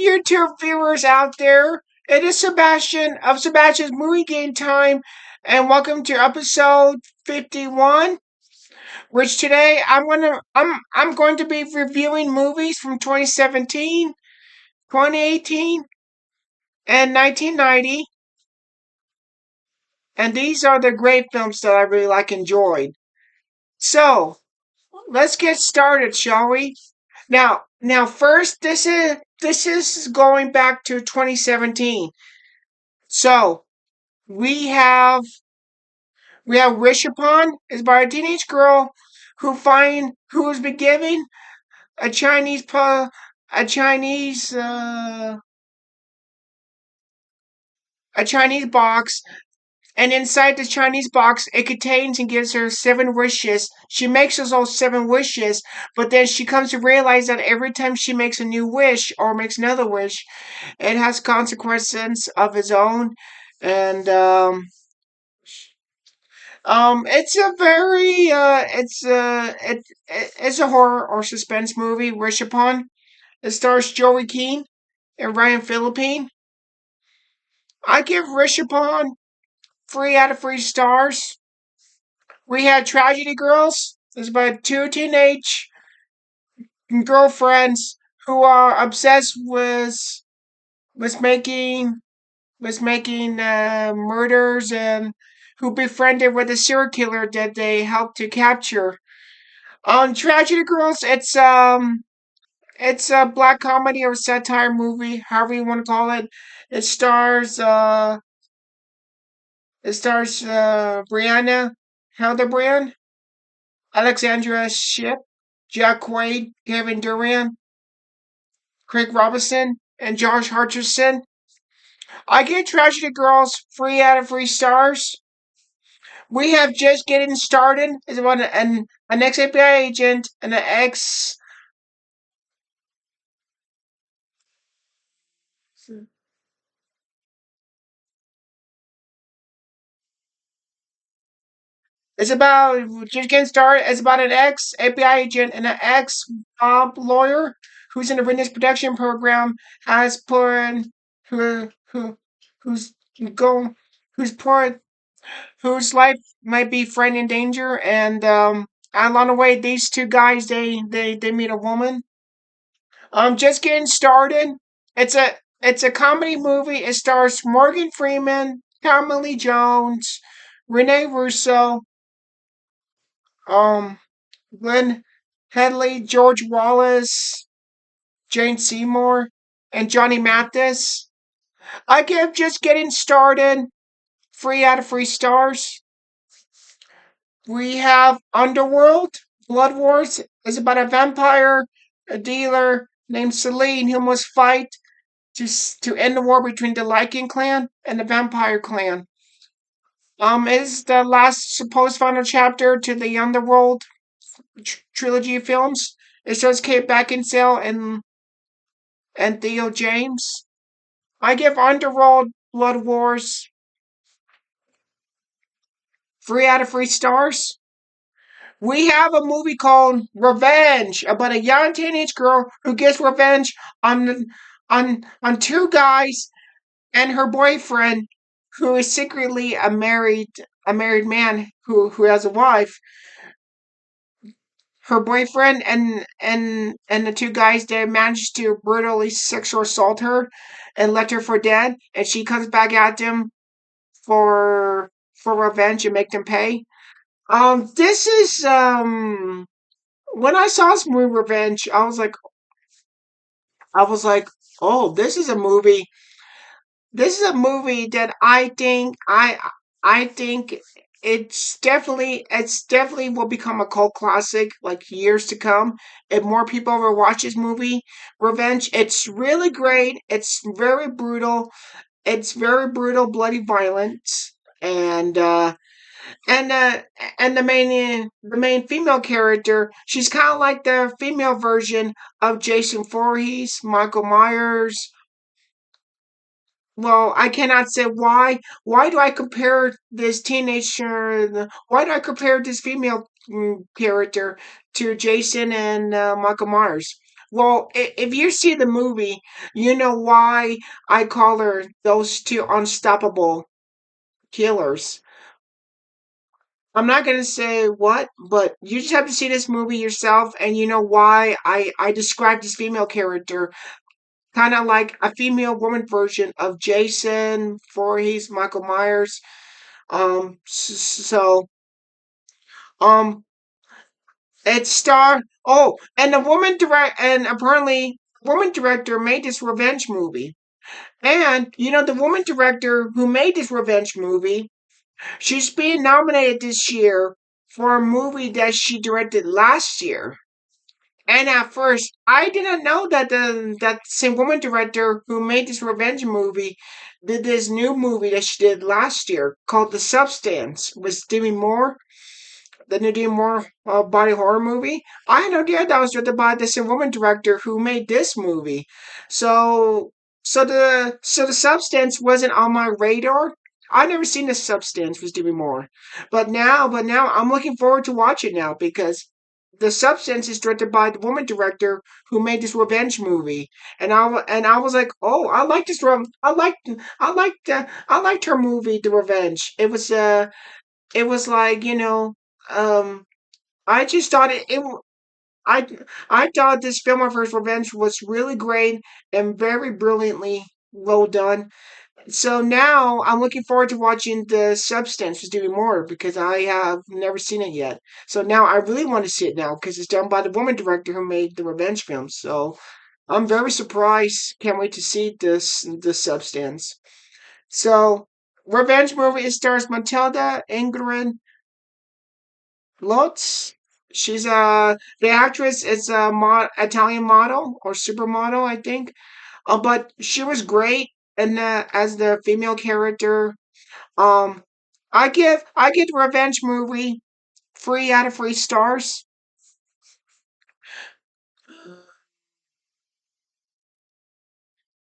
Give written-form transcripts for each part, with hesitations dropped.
YouTube viewers out there. It is Sebastian of Sebastian's Movie Game Time, and welcome to episode 51. Which today I'm going to be reviewing movies from 2017, 2018, and 1990. And these are the great films that I really enjoyed. So let's get started, shall we? Now, first, this is going back to 2017. So we have Wish Upon is by a teenage girl who has been given a Chinese a Chinese a Chinese box, and inside the Chinese box it contains and gives her 7 wishes. She makes those all 7 wishes, but then she comes to realize that every time she makes a new wish or makes another wish, it has consequences of its own. And it's a very it's a horror or suspense movie. Wish Upon. It stars Joey Keane and Ryan Philippine. I give Wish Upon 3 out of 3 stars. We had Tragedy Girls. It's about 2 teenage girlfriends who are obsessed with making murders, and who befriended with a serial killer that they helped to capture. On Tragedy Girls, it's a black comedy or satire movie, however you want to call it. It stars Brianna Hildebrand, Alexandra Shipp, Jack Quaid, Kevin Durant, Craig Robinson, and Josh Hutcherson. I give Tragedy Girls 3 out of 3 stars. We have Just Getting Started. It's about an ex-FBI agent and an ex. It's about Just Getting Started. It's about an ex-FBI agent and an ex-lawyer who's in a witness protection program. Has put who's go who's put whose life might be friend in danger, and along the way these 2 guys they meet a woman. Just Getting Started. It's a comedy movie. It stars Morgan Freeman, Tommy Lee Jones, Renee Russo, um Glenn Headley, George Wallace, Jane Seymour, and Johnny Mathis. I give Just Getting Started 3 out of 3 stars. We have Underworld. Blood Wars is about a vampire, a dealer named Celine who must fight to end the war between the Lycan clan and the Vampire clan. It is the last supposed final chapter to the Underworld trilogy of films. It stars Kate Beckinsale and Theo James. I give Underworld Blood Wars 3 out of 3 stars. We have a movie called Revenge about a young teenage girl who gets revenge on 2 guys and her boyfriend, who is secretly a married man who has a wife. Her boyfriend and the 2 guys, they managed to brutally sexual assault her and left her for dead, and she comes back at them for revenge and make them pay. This is when I saw this movie Revenge, I was like, oh, this is a movie that I think it's definitely will become a cult classic like years to come, if more people ever watch this movie Revenge. It's really great. It's very brutal, bloody violence, and and uh and the main female character, she's kind of like the female version of Jason Voorhees, Michael Myers. Well, I cannot say why. Why do I compare this teenager? Why do I compare this female character to Jason and Michael Myers? Well, if you see the movie, you know why I call her those two unstoppable killers. I'm not gonna say what, but you just have to see this movie yourself, and you know why I described this female character kind of like a female woman version of Jason Voorhees, Michael Myers. So um, it star. Oh, and the woman direct, and apparently, woman director made this revenge movie. And you know, the woman director who made this revenge movie, she's being nominated this year for a movie that she directed last year. And at first, I didn't know that that same woman director who made this revenge movie did this new movie that she did last year called The Substance with Demi Moore, the new Demi Moore body horror movie. I had no idea that was directed by the same woman director who made this movie. So, so the Substance wasn't on my radar. I never seen The Substance with Demi Moore, but now I'm looking forward to watch it now because The Substance is directed by the woman director who made this revenge movie, and I was like, oh, I like this. I liked her movie, The Revenge. It was like, um, I just thought I I thought this film of hers, Revenge, was really great and very brilliantly well done. So now I'm looking forward to watching The Substance with Demi Moore because I have never seen it yet. So now I really want to see it now because it's done by the woman director who made the Revenge films. So I'm very surprised. Can't wait to see The Substance. So Revenge movie, it stars Matilda Ingrid Lutz. She's the actress is a Italian model or supermodel, I think. But she was great and as the female character. Um, I give the Revenge movie 3 out of 3 stars.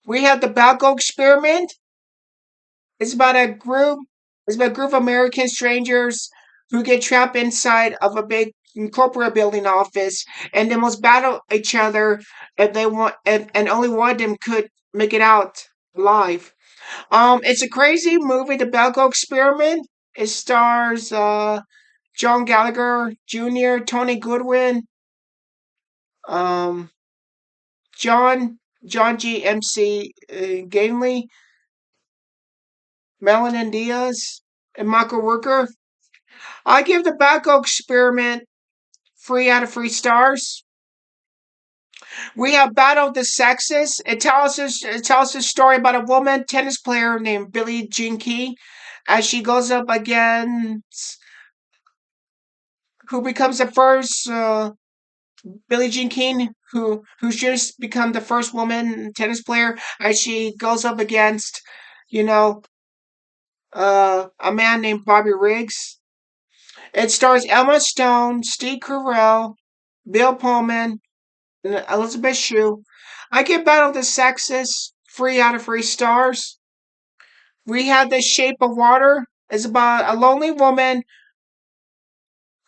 We have the Balco Experiment. It's about a group. It's about a group of American strangers who get trapped inside of a big corporate building office, and they must battle each other if they want, and only one of them could make it out alive. It's a crazy movie, The Balco Experiment. It stars John Gallagher Jr., Tony Goodwin, um, John G. MC Ganley, Melanie Diaz, and Michael Rooker. I give the Balco Experiment 3 out of 3 stars. We have Battle of the Sexes. It tells us a story about a woman tennis player named Billie Jean King as she goes up against who becomes the first Billie Jean King, who's just become the first woman tennis player, as she goes up against, you know, a man named Bobby Riggs. It stars Emma Stone, Steve Carell, Bill Pullman, and Elizabeth Shue. I give Battle of the Sexes 3 out of 3 stars. We have The Shape of Water. It's about a lonely woman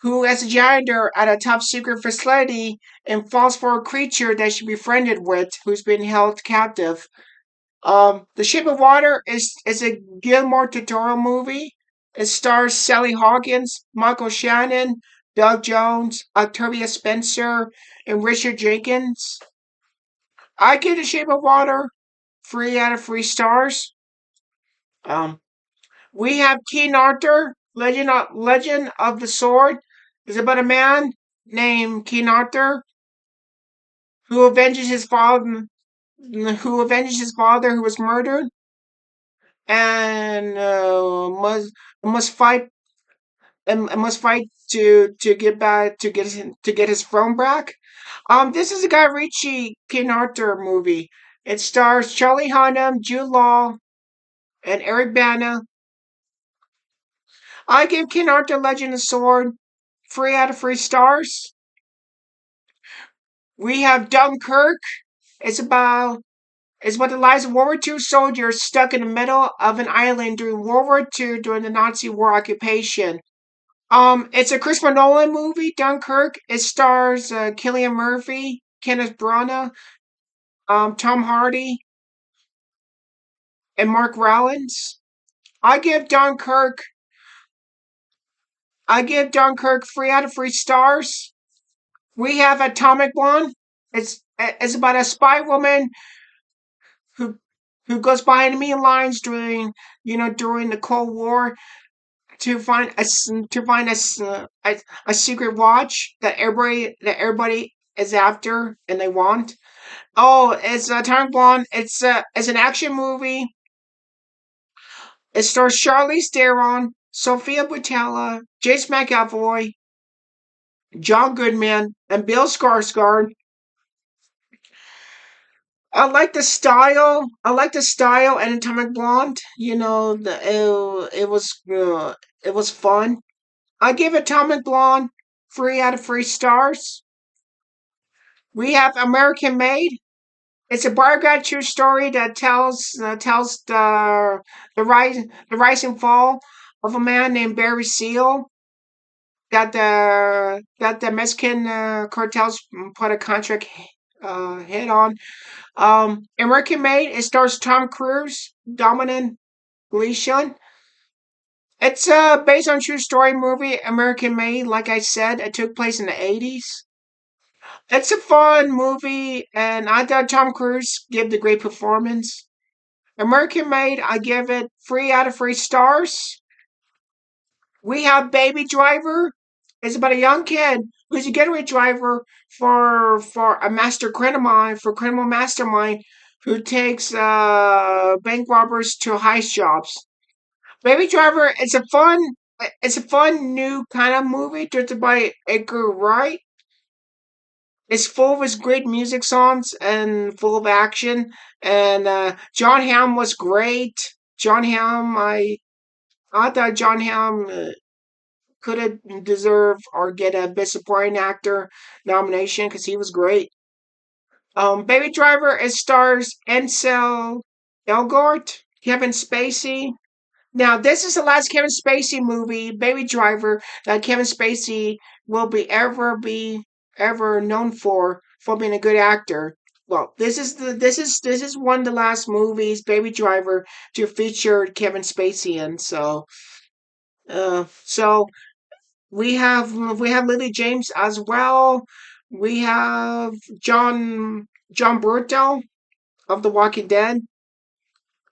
who has a janitor at a top secret facility and falls for a creature that she befriended with who's been held captive. The Shape of Water is a Gilmore tutorial movie. It stars Sally Hawkins, Michael Shannon, Doug Jones, Octavia Spencer, and Richard Jenkins. I give The Shape of Water 3 out of 3 stars. Um, we have King Arthur, Legend of the Sword. It's about a man named King Arthur who avenges his father, who was murdered, and must fight and must fight to get back to get his throne back. This is a Guy Ritchie King Arthur movie. It stars Charlie Hunnam, Jude Law, and Eric Bana. I give King Arthur Legend of Sword 3 out of 3 stars. We have Dunkirk. It's about the lives of World War II soldiers stuck in the middle of an island during World War II during the Nazi war occupation. It's a Christopher Nolan movie, Dunkirk. It stars Cillian Murphy, Kenneth Branagh, Tom Hardy, and Mark Rylance. I give Dunkirk. I give Dunkirk 3 out of 3 stars. We have Atomic Blonde. It's about a spy woman who who goes by enemy lines during the Cold War to find a secret watch that everybody is after and they want. Oh, it's Atomic Blonde. It's an action movie. It stars Charlize Theron, Sophia Boutella, James McAvoy, John Goodman, and Bill Skarsgård. I like the style. I like the style and Atomic Blonde. It was fun. I give Atomic Blonde 3 out of 3 stars. We have American Made. It's a biographical true story that tells the rise and fall of a man named Barry Seal that the Mexican cartels put a contract hit on. American Made. It stars Tom Cruise, Dominic Gleeson. It's based on true story movie American Made. Like I said, it took place in the 80s. It's a fun movie, and I thought Tom Cruise gave the great performance. American Made, I give it 3 out of 3 stars. We have Baby Driver. It's about a young kid who's a getaway driver for a master criminal mastermind who takes bank robbers to heist jobs. Baby Driver it's a fun new kind of movie directed by Edgar Wright. It's full of his great music songs and full of action. And John Hamm was great. John Hamm, I thought John Hamm could have deserved or get a Best Supporting Actor nomination because he was great. Baby Driver, it stars Ansel Elgort, Kevin Spacey. Now, this is the last Kevin Spacey movie, Baby Driver, that Kevin Spacey will be ever known for being a good actor. Well, this is one of the last movies, Baby Driver, to feature Kevin Spacey in. So we have Lily James as well. We have John Burto of The Walking Dead,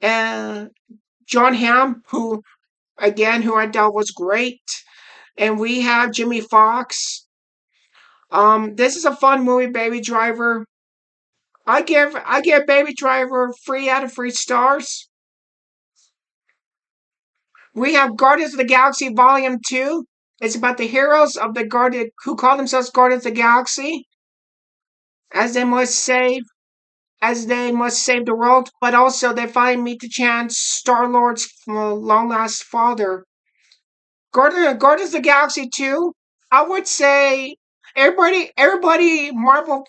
and John Hamm, who I thought was great. And we have Jimmy Fox. This is a fun movie, Baby Driver. I give Baby Driver 3 out of 3 stars. We have Guardians of the Galaxy Volume 2. It's about the heroes of the Guardian who call themselves Guardians of the Galaxy, as they must save the world, but also they finally meet the chance Star Lord's long lost father. Guardians of the Galaxy 2, I would say everybody Marvel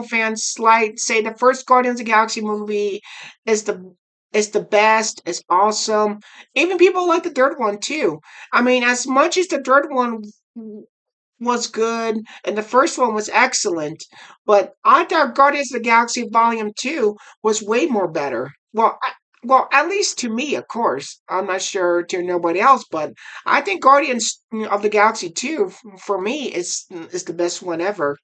fans like say the first Guardians of the Galaxy movie is the best, it's awesome. Even people like the third one too. I mean, as much as the third one was good and the first one was excellent, but I thought Guardians of the Galaxy Volume 2 was way more better. Well, at least to me, of course. I'm not sure to nobody else, but I think Guardians of the Galaxy 2 for me is the best one ever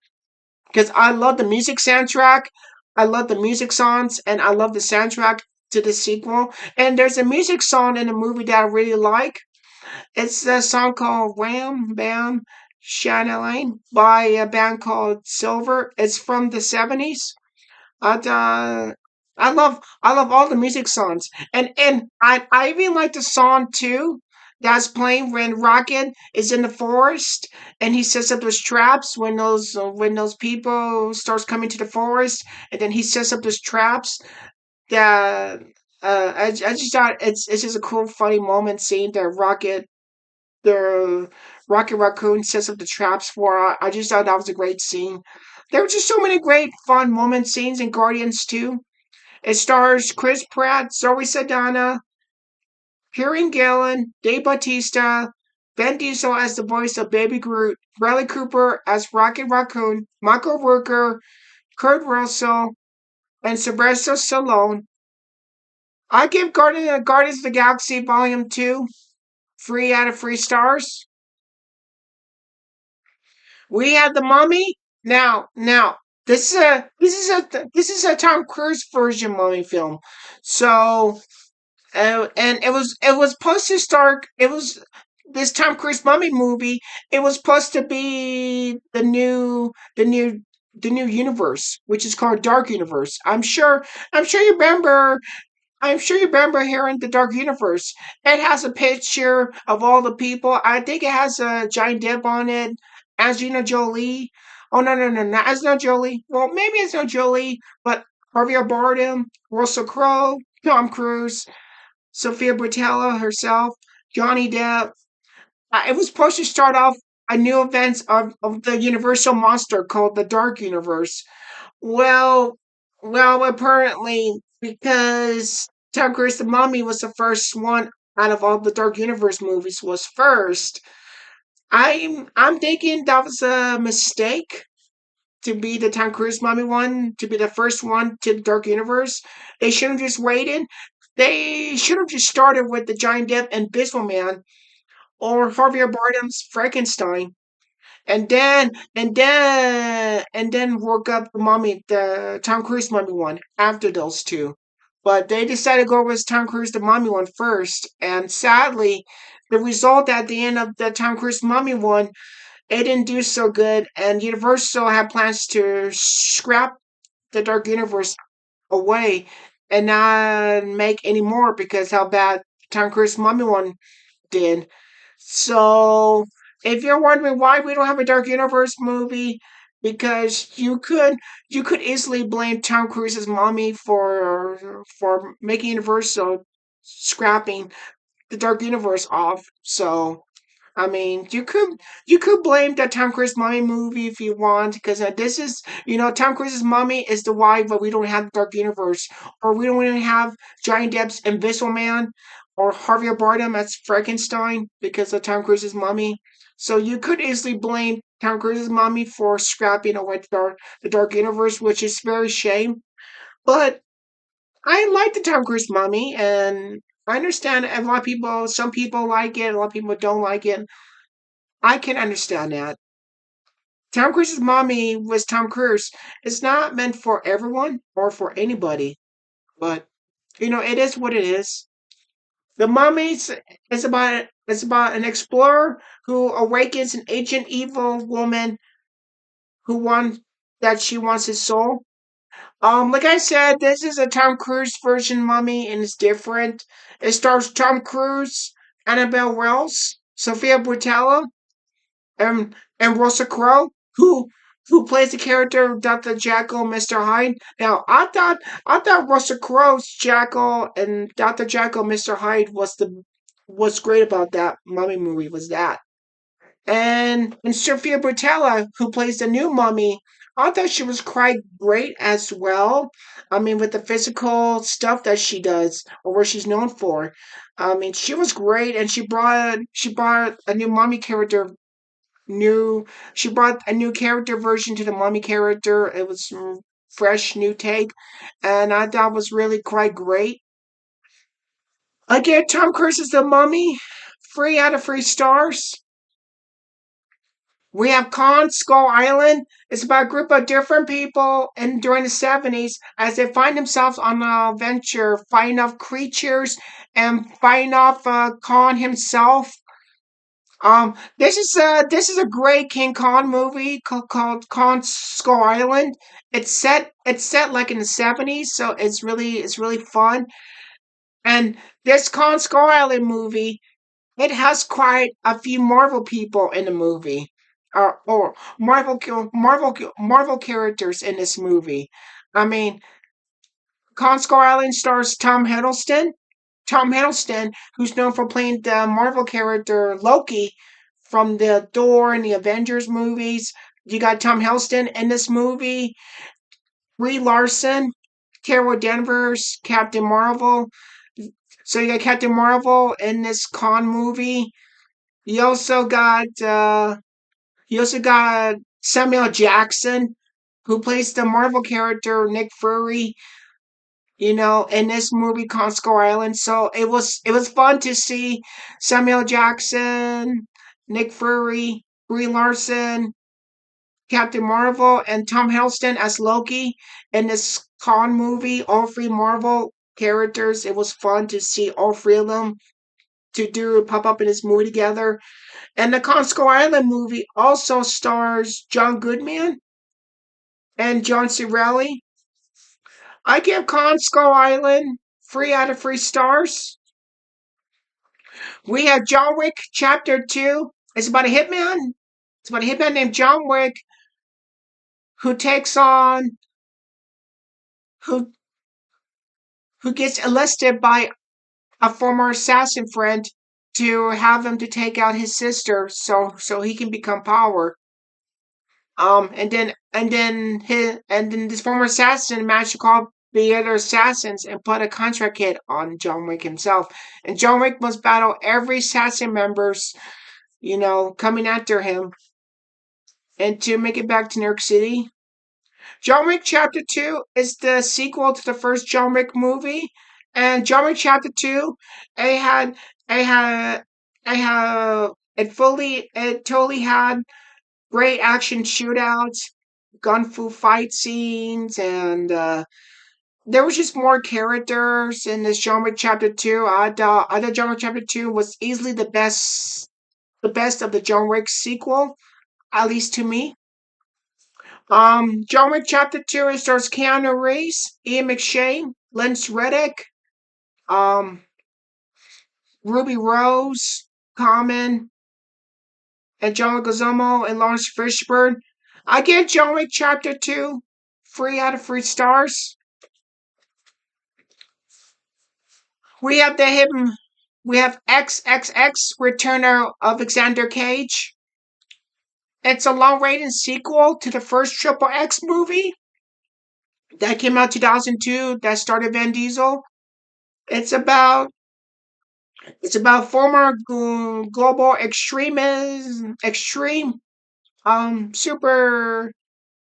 because I love the music soundtrack. I love the music songs and I love the soundtrack to the sequel. And there's a music song in the movie that I really like. It's a song called Wham Bam Shine by a band called Silver. It's from the 70s. And, I love all the music songs. And I even like the song too that's playing when Rocket is in the forest and he sets up those traps when those people starts coming to the forest and then he sets up those traps that I just thought it's just a cool funny moment seeing the Rocket Raccoon sets up the traps for. I just thought that was a great scene. There were just so many great fun moment scenes in Guardians 2. It stars Chris Pratt, Zoe Saldana, Kieran Gillen, Dave Bautista, Vin Diesel as the voice of Baby Groot, Bradley Cooper as Rocket Raccoon, Michael Rooker, Kurt Russell, and Sylvester Stallone. I give Guardians of the Galaxy Volume 2 3 out of 3 stars. We had the Mummy. Now, this is a Tom Cruise version Mummy film. So, and it was supposed to start. It was this Tom Cruise Mummy movie. It was supposed to be the new universe, which is called Dark Universe. I'm sure you remember. I'm sure you remember hearing the Dark Universe. It has a picture of all the people. I think it has a Johnny Depp on it, Angelina Jolie. Oh no, not Angelina Jolie. Well, maybe it's not Jolie, but Javier Bardem, Russell Crowe, Tom Cruise, Sophia Botella herself, Johnny Depp. It was supposed to start off a new events of the Universal monster called the Dark Universe. Well, apparently, because Tom Cruise the Mummy was the first one out of all the Dark Universe movies was first. I'm thinking that was a mistake to be the Tom Cruise Mummy one, to be the first one to the Dark Universe. They should have just waited. They should have just started with the Giant Depp Invisible Man or Javier Bardem's Frankenstein and then work up the Mummy, the Tom Cruise Mummy one after those two. But they decided to go with Tom Cruise the Mummy one first, and sadly, the result at the end of the Tom Cruise Mummy one, it didn't do so good, and Universal had plans to scrap the Dark Universe away and not make any more because how bad Tom Cruise Mummy one did. So, if you're wondering why we don't have a Dark Universe movie, because you could easily blame Tom Cruise's mommy for making Universal scrapping the Dark Universe off. So, I mean, you could blame the Tom Cruise Mummy movie if you want, because this is Tom Cruise's Mummy is the why, but we don't have the Dark Universe, or we don't even have Johnny Depp's Invisible Man, or Javier Bardem as Frankenstein because of Tom Cruise's Mummy. So you could easily blame Tom Cruise's Mummy for scrapping away the Dark Universe, which is very shame. But I like the Tom Cruise Mummy, and I understand a lot of people. Some people like it, a lot of people don't like it. I can understand that. Tom Cruise's Mommy was Tom Cruise. It's not meant for everyone or for anybody, but it is what it is. The Mummies is about an explorer who awakens an ancient evil woman who wants that she wants his soul. Like I said, this is a Tom Cruise version Mummy and it's different. It stars Tom Cruise, Annabelle Wells, Sophia Boutella, and Russell Crowe, who plays the character of Dr. Jekyll, Mr. Hyde. Now, I thought Russell Crowe's Jekyll and Dr. Jekyll, Mr. Hyde was great about that Mummy movie. Was that and Sophia Botella, who plays the new Mummy. I thought she was quite great as well. I mean, with the physical stuff that she does, or what she's known for. I mean, she was great, and she brought a new Mummy character new she brought a new character version to the mummy character. It was fresh new take, and I thought was really quite great. Again, Tom Cruise is the mummy, 3 out of 3 stars. We have Khan Skull Island. It's about a group of different people and during the 70s as they find themselves on a venture fighting off creatures and fighting off Khan himself. This is a great King Kong movie called Kong Skull Island. It's set like in the 70s, so it's really fun. And this Kong Skull Island movie, it has quite a few Marvel people in the movie, or Marvel characters in this movie. I mean, Kong Skull Island stars Tom Hiddleston. Tom Hiddleston, who's known for playing the Marvel character Loki from the Thor and the Avengers movies. You got Tom Hiddleston in this movie. Brie Larson, Carol Danvers, Captain Marvel. So you got Captain Marvel in this con movie. You also got you also got Samuel Jackson, who plays the Marvel character Nick Fury, in this movie called Skull Island. So it was fun to see Samuel Jackson, Nick Fury, Brie Larson, Captain Marvel, and Tom Hiddleston as Loki in this con movie. All three Marvel characters. It was fun to see all three of them to do pop up in this movie together. And the Con Skull Island movie also stars John Goodman and John C. Reilly. I give Con Skull Island 3 out of 3 stars. We have John Wick Chapter 2. It's about a hitman. It's about a hitman named John Wick who takes on who who gets enlisted by a former assassin friend to have him to take out his sister so he can become power. And then this former assassin managed to call the other assassins and put a contract hit on John Wick himself. And John Wick must battle every assassin members, coming after him. And to make it back to New York City, John Wick Chapter 2 is the sequel to the first John Wick movie. And John Wick Chapter 2, it had, it had, it totally had great action shootouts, gun fu fight scenes, and there was just more characters in this John Wick Chapter 2. I thought John Wick Chapter 2 was easily the best of the John Wick sequel, at least to me. John Wick Chapter 2 it stars Keanu Reeves, Ian McShane, Lance Reddick, um, Ruby Rose, Common, and John Leguizamo and Lawrence Fishburne. I give John Wick Chapter 2 3 out of 3 stars. We have the hidden. We have XXX Return of Alexander Cage. It's a long-rated sequel to the first Triple X movie that came out 2002 that started Vin Diesel. It's about it's about former global extreme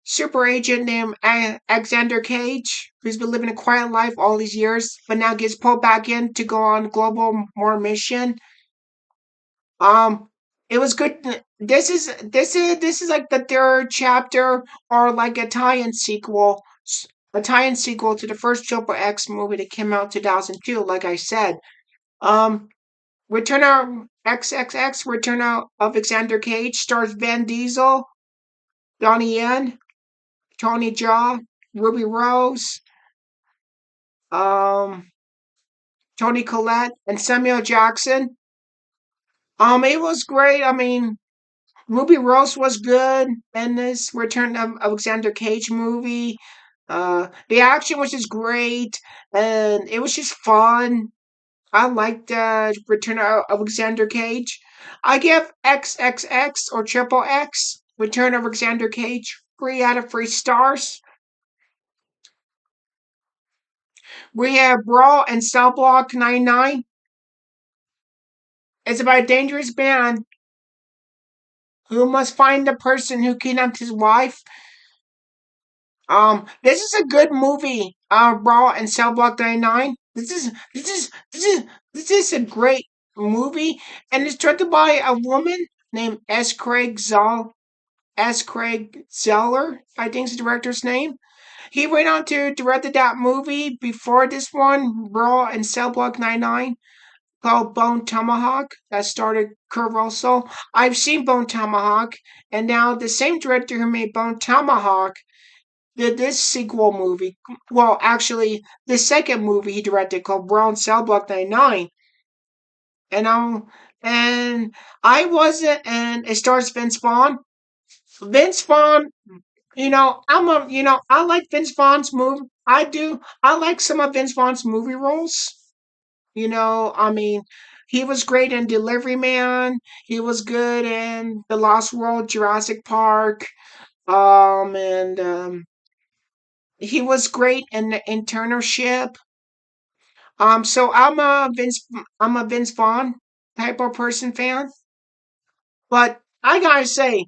super agent named Alexander Cage, who's been living a quiet life all these years, but now gets pulled back in to go on global more mission. Um, it was good. This is like the third chapter or like a tie-in sequel to the first Triple X movie that came out 2002. Like I said, um, Return of XXX Return of Alexander Cage stars Van Diesel, Donnie Yen, Tony Jaa, Ruby Rose, um, Tony Collette, and Samuel Jackson. It was great. I mean, Ruby Rose was good in this Return of Alexander Cage movie. The action was just great, and it was just fun. I liked Return of Alexander Cage. I give XXX or Triple X Return of Alexander Cage 3 out of 3 stars. We have Brawl and Cell Block 99. It's about a dangerous man who must find the person who kidnapped his wife. This is a good movie. Brawl and Cell Block 99. This is a great movie, and it's directed by a woman named S. Craig Zeller. I think is the director's name. He went on to direct that movie before this one, Brawl and Cell Block 99, called Bone Tomahawk that started Kurt Russell. I've seen Bone Tomahawk, and now the same director who made Bone Tomahawk did this sequel movie. Well, actually, the second movie he directed called Brown Cell Block 99. And and I wasn't, and it stars Vince Vaughn. Vince Vaughn, I like Vince Vaughn's movie. I do. I like some of Vince Vaughn's movie roles. I mean, he was great in Delivery Man. He was good in The Lost World, Jurassic Park. And he was great in the internship. So I'm a Vince Vaughn type of person fan. But I gotta say,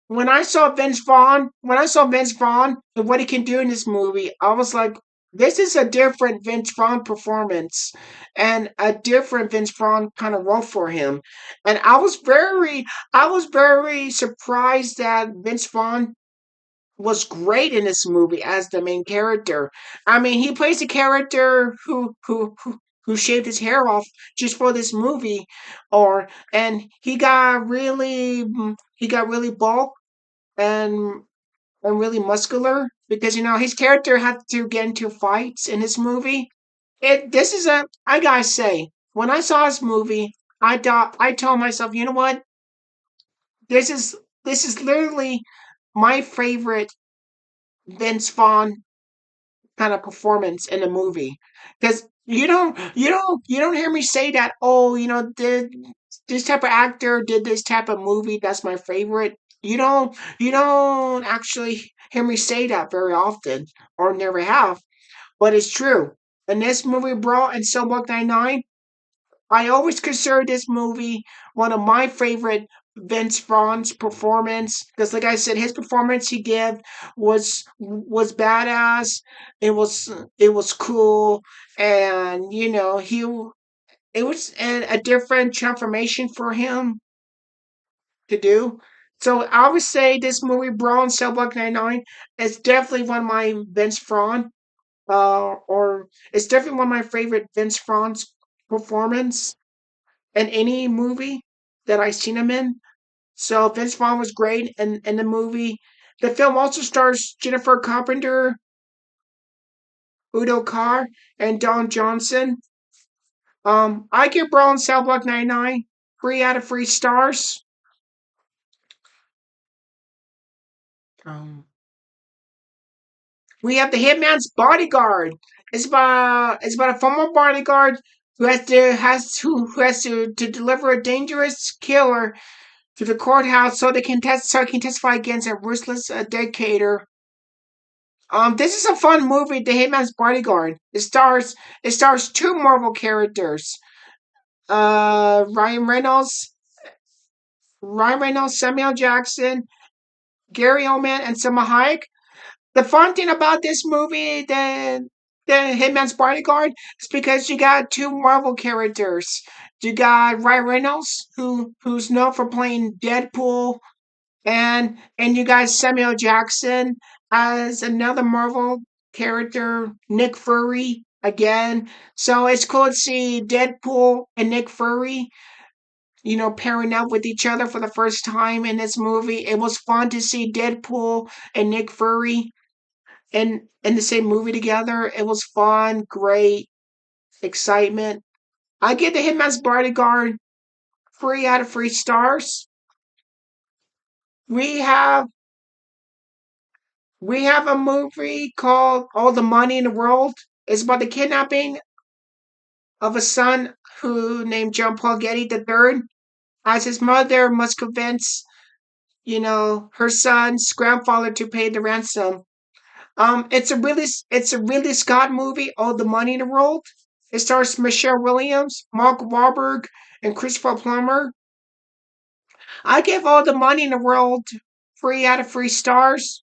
when I saw Vince Vaughn and what he can do in this movie, I was like, this is a different Vince Vaughn performance and a different Vince Vaughn kind of role for him. And I was very surprised that Vince Vaughn was great in this movie as the main character. I mean, he plays a character who shaved his hair off just for this movie, or and he got really bulk and really muscular because his character had to get into fights in this movie. It this is a I gotta say, when I saw this movie, I told myself, you know what, this is this is literally my favorite Vince Vaughn kind of performance in a movie because you don't hear me say that, oh, did this type of actor did this type of movie, that's my favorite. You don't actually hear me say that very often, or never have, but it's true. In this movie, bro, and Silverback 99, I always consider this movie one of my favorite Vince Vaughn's performance because, like I said, his performance he gave was badass. It was cool, and it was a different transformation for him to do. So I would say this movie, Braun Cellblock 99, is definitely one of my Vince Vaughn, or it's definitely one of my favorite Vince Vaughn's performance in any movie that I've seen him in. So Vince Vaughn was great in the movie. The film also stars Jennifer Carpenter, Udo Carr, and Don Johnson. I give Braun Cell Block 99 3 out of 3 stars. Um, we have the Hitman's Bodyguard. It's about a former bodyguard who has to deliver a dangerous killer to the courthouse so he can testify against a ruthless dictator. This is a fun movie, The Hitman's Bodyguard. It stars two Marvel characters, uh, Ryan Reynolds, Ryan Reynolds, Samuel Jackson, Gary Oldman, and Selma Hayek. The fun thing about this movie, the Hitman's Bodyguard, is because you got two Marvel characters. You got Ryan Reynolds, who's known for playing Deadpool, and you got Samuel Jackson as another Marvel character, Nick Fury again. So it's cool to see Deadpool and Nick Fury, pairing up with each other for the first time in this movie. It was fun to see Deadpool and Nick Fury in the same movie together. It was fun, great, excitement. I give the Hitman's Bodyguard 3 out of 3 stars. We have We have a movie called All the Money in the World. It's about the kidnapping of a son who named John Paul Getty III, as his mother must convince, her son's grandfather to pay the ransom. It's a really Scott movie, All the Money in the World. It stars Michelle Williams, Mark Wahlberg, and Christopher Plummer. I give All the Money in the World 3 out of 3 stars.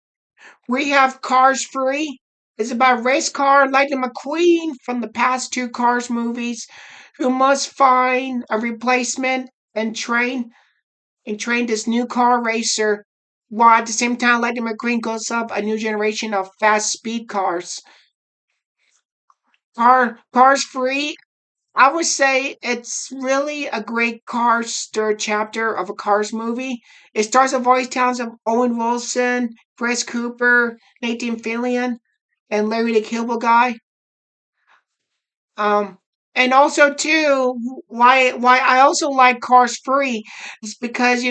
We have Cars 3. It's about race car Lightning McQueen from the past two Cars movies who must find a replacement and train this new car racer while at the same time Lightning McQueen goes up a new generation of fast speed cars. Cars 3, I would say it's really a great Cars third chapter of a Cars movie. It stars the voice talents of Owen Wilson, Chris Cooper, Nathan Fillion, and Larry the Cable Guy. Um, and also too, why I also like Cars 3 is because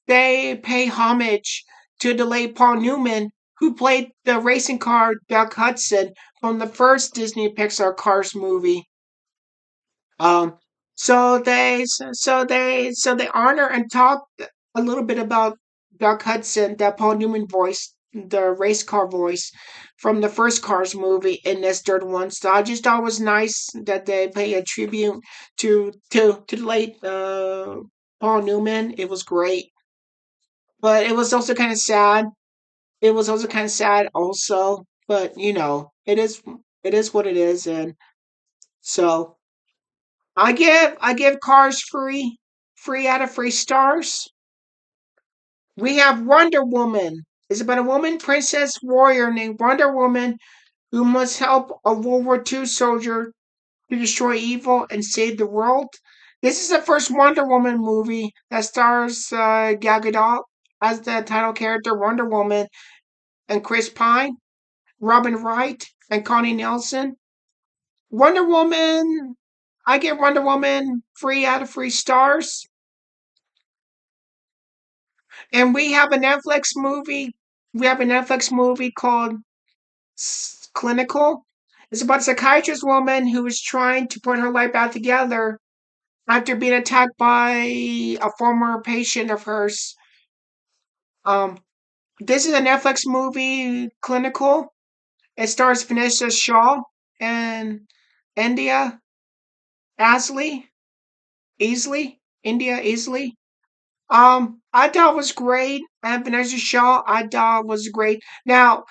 they pay homage to the late Paul Newman, who played the racing car Duck Hudson from the first Disney Pixar Cars movie. Um, so they honor and talk a little bit about Doc Hudson, that Paul Newman voice, the race car voice from the first Cars movie in this third one. So I just thought it was nice that they pay a tribute to the late Paul Newman. It was great, but it was also kind of sad. It was also kind of sad, also. But it is what it is, and so I give Cars free out of free stars. We have Wonder Woman. It's about a woman princess warrior named Wonder Woman who must help a World War II soldier to destroy evil and save the world. This is the first Wonder Woman movie that stars Gal Gadot as the title character Wonder Woman and Chris Pine, Robin Wright, and Connie Nelson. Wonder Woman, I give Wonder Woman free out of free stars. And we have a Netflix movie. We have a Netflix movie called Clinical. It's about a psychiatrist woman who is trying to put her life back together after being attacked by a former patient of hers. Um, this is a Netflix movie, Clinical. It stars Vanessa Shaw and India Asley, India Easley. I thought it was great, and Vanessa Shaw, I thought was great. Now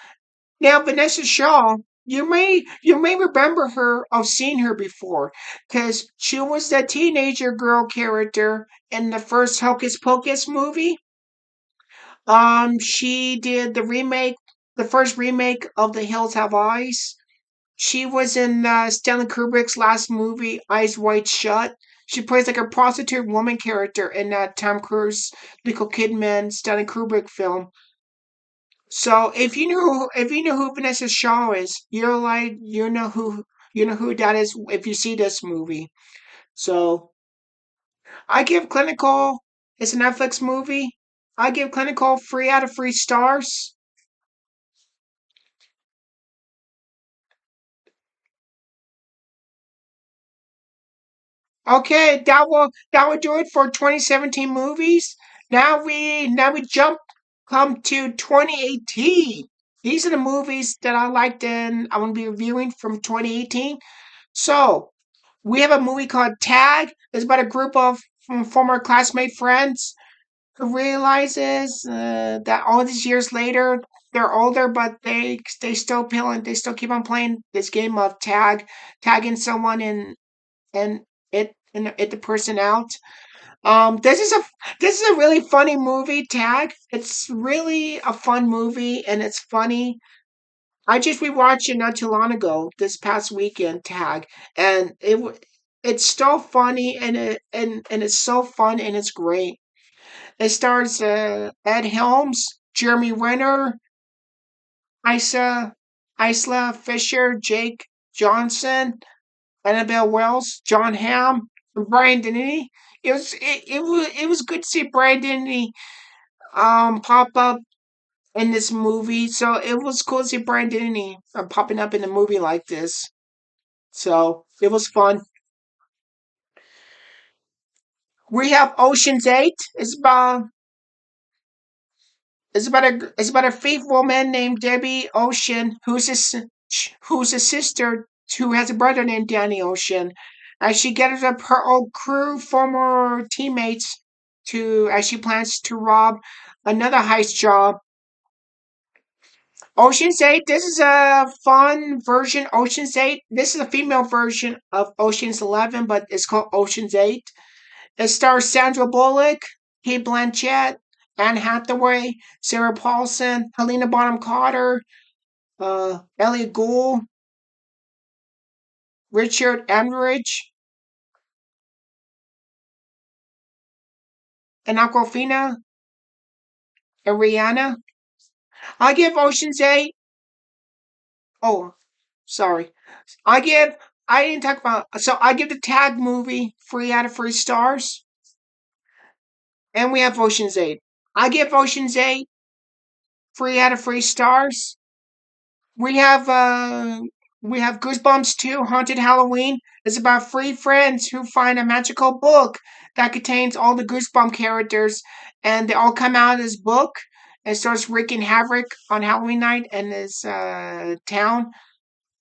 Vanessa Shaw, you may remember her of seeing her before, because she was the teenager girl character in the first Hocus Pocus movie. She did the first remake of The Hills Have Eyes. She was in Stanley Kubrick's last movie, Eyes Wide Shut. She plays like a prostitute woman character in that Tom Cruise, Nicole Kidman, Stanley Kubrick film. So if you know who Vanessa Shaw is, you know who that is if you see this movie. So I give Clinical. It's a Netflix movie. I give Clinical free out of free stars. Okay, that will do it for 2017 movies. Now we come to 2018. These are the movies that I liked and I want to be reviewing from 2018. So we have a movie called Tag. It's about a group of former classmate friends who realizes that all these years later they're older, but they still keep on playing this game of tagging someone and it the person out. This is a really funny movie, Tag. It's really a fun movie and it's funny. I just rewatched it not too long ago, this past weekend, Tag, and it's so funny and it's so fun and it's great. It stars Ed Helms, Jeremy Renner, Isa Isla Fisher, Jake Johnson, Annabelle Wells, John Hamm, and Brian Denny. It was good to see Brian Denny pop up in this movie. So it was cool to see Brian Denny popping up in a movie like this. So it was fun. We have Ocean's 8. It's about a thief woman named Debbie Ocean who's a sister who has a brother named Danny Ocean. As she gathers up her old crew, former teammates, to as she plans to rob another heist job. Ocean's 8. This is a fun version. Ocean's 8. This is a female version of Ocean's 11, but it's called Ocean's 8. It stars Sandra Bullock, Kate Blanchett, Anne Hathaway, Sarah Paulson, Helena Bonham Carter, Elliot Gould, Richard Enrich, and Aquafina and Rihanna. I give Ocean's 8. Oh, sorry. I give. I didn't talk about. So I give the Tag movie free out of free stars, and we have Ocean's 8. I give Ocean's 8 free out of free stars. We have uh we have Goosebumps 2 Haunted Halloween. It's about three friends who find a magical book that contains all the Goosebump characters and they all come out of this book and starts wreaking havoc on Halloween night in this town.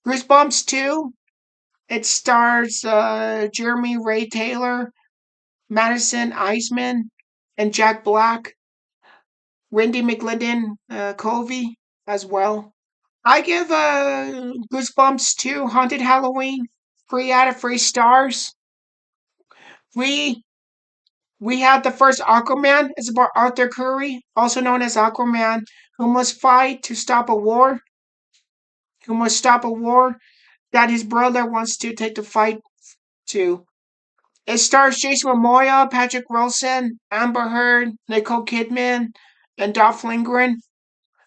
Goosebumps 2, it stars Jeremy Ray Taylor, Madison Eisman, and Jack Black, Wendy McLendon Covey as well. I give Goosebumps 2 Haunted Halloween 3 out of 3 stars. We we had the first Aquaman. It's about Arthur Curry, also known as Aquaman, who must fight to stop a war, who must stop a war that his brother wants to take the fight to. It stars Jason Momoa, Patrick Wilson, Amber Heard, Nicole Kidman, and Dolph Lundgren.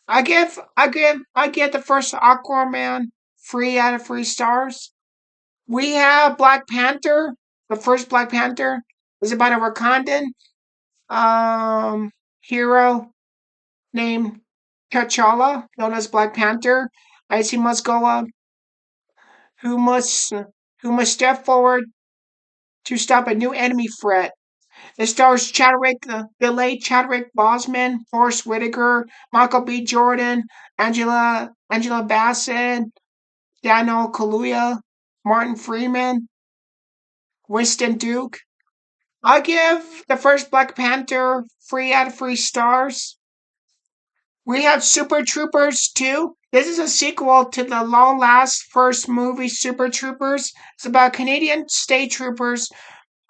I give the first Aquaman 3 out of 3 stars. We have Black Panther. The first Black Panther is about a Wakandan um hero named T'Challa, known as Black Panther, as he must go up, who must who must step forward to stop a new enemy threat. It stars the late Chadwick Boseman, Forrest Whitaker, Michael B. Jordan, Angela Bassett, Daniel Kaluuya, Martin Freeman, Winston Duke. I give the first Black Panther 3 out of 3 stars. We have Super Troopers 2. This is a sequel to the long last first movie, Super Troopers. It's about Canadian state troopers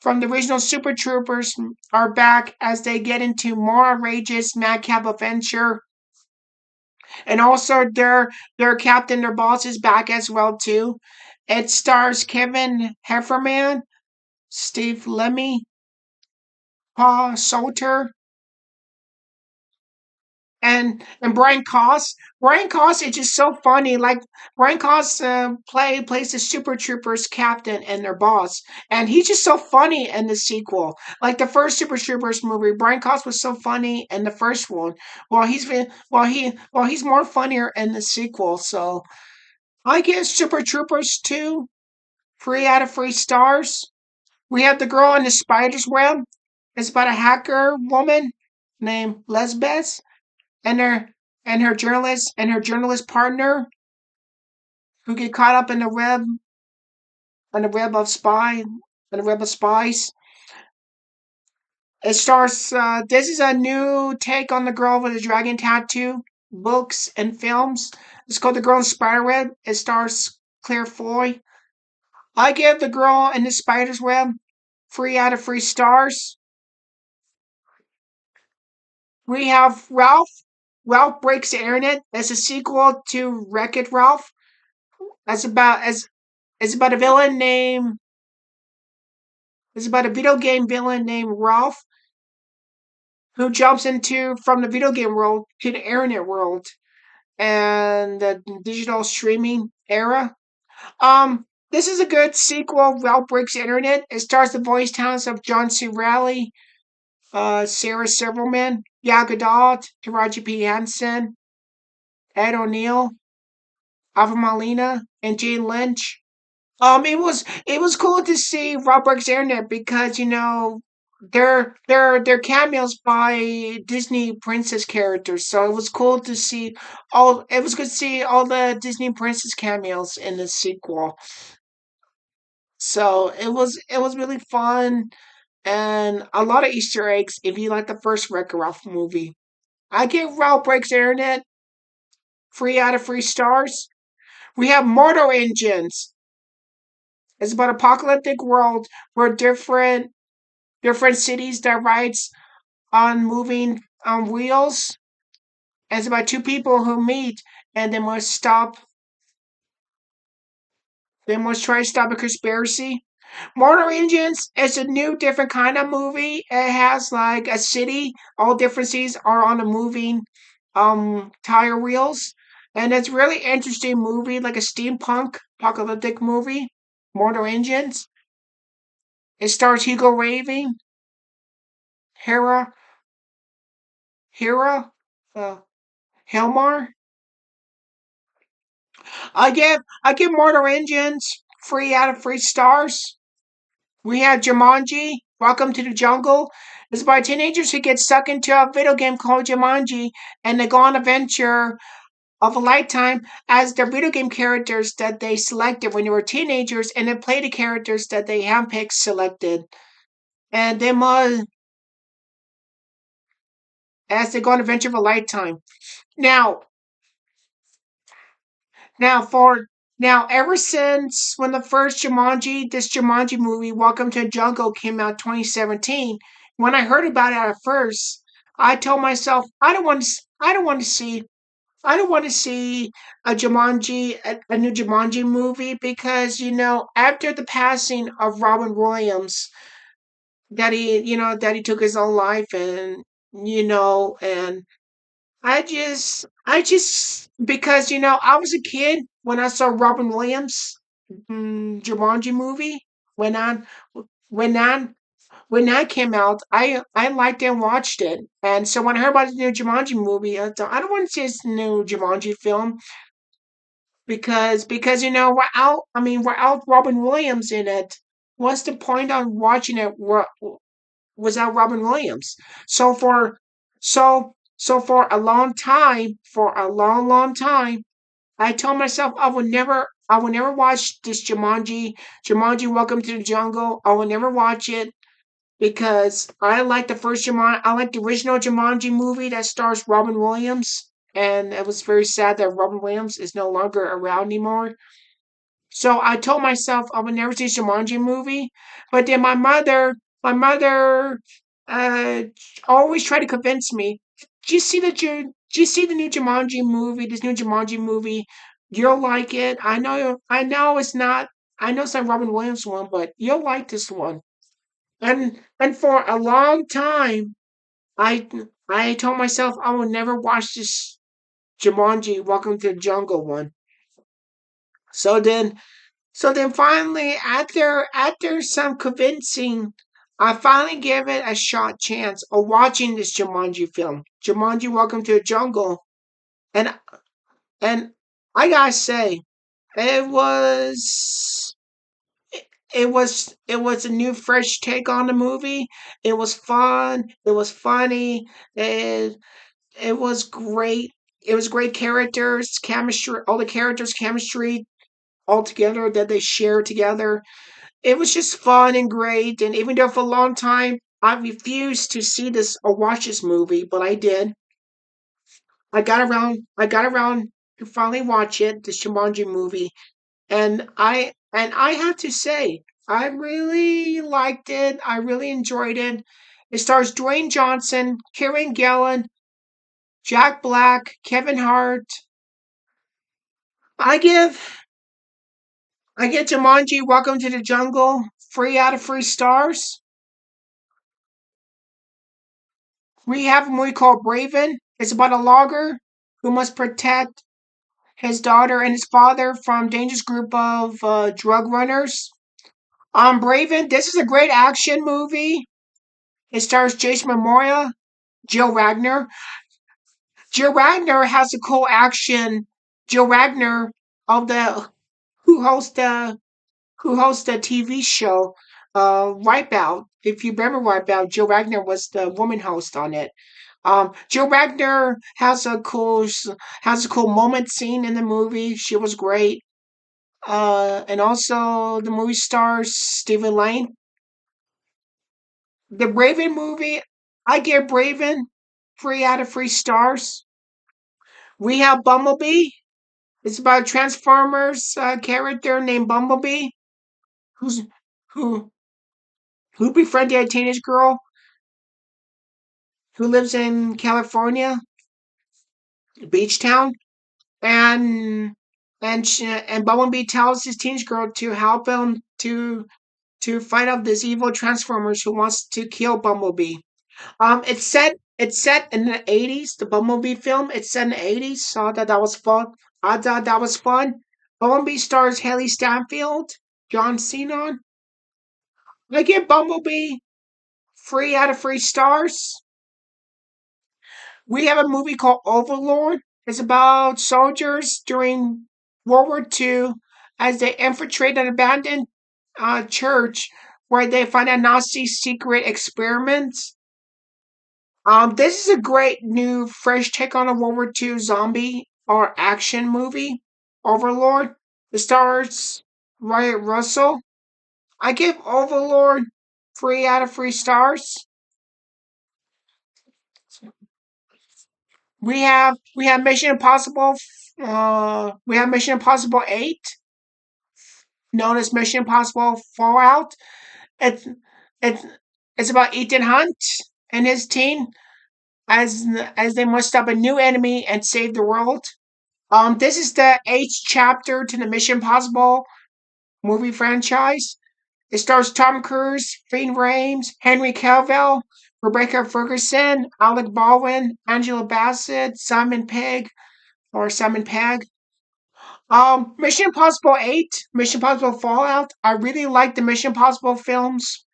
from the original Super Troopers are back as they get into more outrageous madcap adventure. And also their captain, their boss is back as well too. It stars Kevin Hefferman, Steve Lemmy, Paul Salter, and Brian Cost. Brian Cost is just so funny. Like Brian Cost plays the Super Troopers captain and their boss, and he's just so funny in the sequel. Like the first Super Troopers movie, Brian Cost was so funny in the first one. He's more funnier in the sequel. So I guess Super Troopers 2, 3 out of 3 stars. We have the girl in the spider's web. It's about a hacker woman named Lesbeth and her journalist partner who get caught up in the web of spies. It stars. This is a new take on the girl with the dragon tattoo. Books and films. It's called The Girl in the Spiderweb. It stars Claire Foy. I give The Girl in the Spider's Web 3 out of 3 stars. We have Ralph. Ralph Breaks the Internet. It's a sequel to Wreck-It Ralph. That's about as It's about a villain named. It's about a video game villain named Ralph who jumps into from the video game world to the internet world and the digital streaming era. This is a good sequel. Ralph Breaks the Internet. It stars the voice talents of John C. Reilly, Sarah Silverman, Gal Gadot, Taraji P. Henson, Ed O'Neill, Ava Molina, and Jane Lynch. It was cool to see Roblox Internet because they're cameos by Disney princess characters. So it was cool to see all. It was good to see all the Disney princess cameos in the sequel. So it was really fun and a lot of Easter eggs if you like the first Wreck-It Ralph movie. I give Ralph Breaks the Internet 3 out of 3 stars. We have Mortal Engines. It's about apocalyptic world where different cities that rides on moving on wheels. And it's about two people who meet and they must try to stop a conspiracy. Mortal Engines is a new different kind of movie. It has like a city, all different cities are on a moving tire wheels. And it's really interesting movie, like a steampunk apocalyptic movie. Mortal Engines. It stars Hugo Weaving, Hera, Hera, uh, Helmar. I give Mortal Engines 3 out of 3 stars. We have Jumanji, Welcome to the Jungle. It's about teenagers who get stuck into a video game called Jumanji and they go on an adventure of a lifetime as their video game characters that they selected when they were teenagers and then play the characters that they handpicked selected. and they must as they go on adventure of a lifetime. Now, now for now, ever since when the first this Jumanji movie, Welcome to the Jungle, came out 2017, when I heard about it at first, I told myself I don't want to see a new Jumanji movie because after the passing of Robin Williams, that he took his own life, and I just because I was a kid when I saw Robin Williams Jumanji movie when on when on when that came out. I liked it and watched it, and so when I heard about the new Jumanji movie, I thought I don't want to see this new Jumanji film because without Robin Williams in it, what's the point of watching it without Robin Williams? So for for a long time, for a long time, I told myself I will never watch this Jumanji Welcome to the Jungle. I will never watch it because I like I like the original Jumanji movie that stars Robin Williams, and it was very sad that Robin Williams is no longer around anymore. So I told myself I would never see a Jumanji movie, but then my mother, uh, always tried to convince me. Do you see the new Jumanji movie? This new Jumanji movie, you'll like it. I know it's not Robin Williams one, but you'll like this one. And for a long time, I I told myself I will never watch this Jumanji Welcome to the Jungle one. So then So then finally, after some convincing, I finally gave it a shot chance of watching this Jumanji film, Jumanji: Welcome to the Jungle, and and I gotta say, it was it was a new fresh take on the movie. It was fun. It was funny. It was great. It was great characters, chemistry, all the characters' chemistry all together that they share together. It was just fun and great. And even though for a long time I refused to see this or watch this movie, but I did. I got around to finally watch it, the Shumanji movie, and I have to say, I really liked it. I really enjoyed it. It stars Dwayne Johnson, Kieran Gillen, Jack Black, Kevin Hart. I give I give Jumanji Welcome to the Jungle 3 out of 3 stars. We have a movie called Braven. It's about a logger who must protect his daughter and his father from dangerous group of drug runners. Braven. This is a great action movie. It stars Jason Momoa, Jill Wagner. Jill Wagner has a cool action. Jill Wagner of the who hosts the who hosts the TV show Wipeout. If you remember Wipeout, Jill Wagner was the woman host on it. Jill Wagner has a cool moment scene in the movie. She was great. And also the movie stars Stephen Lane. The Braven movie, I give Braven 3 out of 3 stars. We have Bumblebee. It's about a Transformers character named Bumblebee who's who who befriended a teenage girl who lives in California, beach town, and and Bumblebee tells his teenage girl to help him to fight off this evil Transformers who wants to kill Bumblebee. It's set in the 80s. The Bumblebee film. It's set in the 80s. So I thought that was fun. I thought that was fun. Bumblebee stars Haley Stanfield, John Cena. I give Bumblebee 3 out of 3 stars. We have a movie called Overlord. It's about soldiers during World War II as they infiltrate an abandoned church where they find a Nazi secret experiment. This is a great new, fresh take on a World War II zombie or action movie. Overlord. It stars Wyatt Russell. I give Overlord 3 out of 3 stars. We have Mission Impossible. We have Mission Impossible 8, known as Mission Impossible Fallout. It's it's it's about Ethan Hunt and his team as as they must stop a new enemy and save the world. This is the 8th chapter to the Mission Impossible movie franchise. It stars Tom Cruise, Ving Rhames, Henry Cavill, Rebecca Ferguson, Alec Baldwin, Angela Bassett, Simon Pegg or Simon Pegg. Mission Impossible 8, Mission Impossible Fallout. I really like the Mission Impossible films.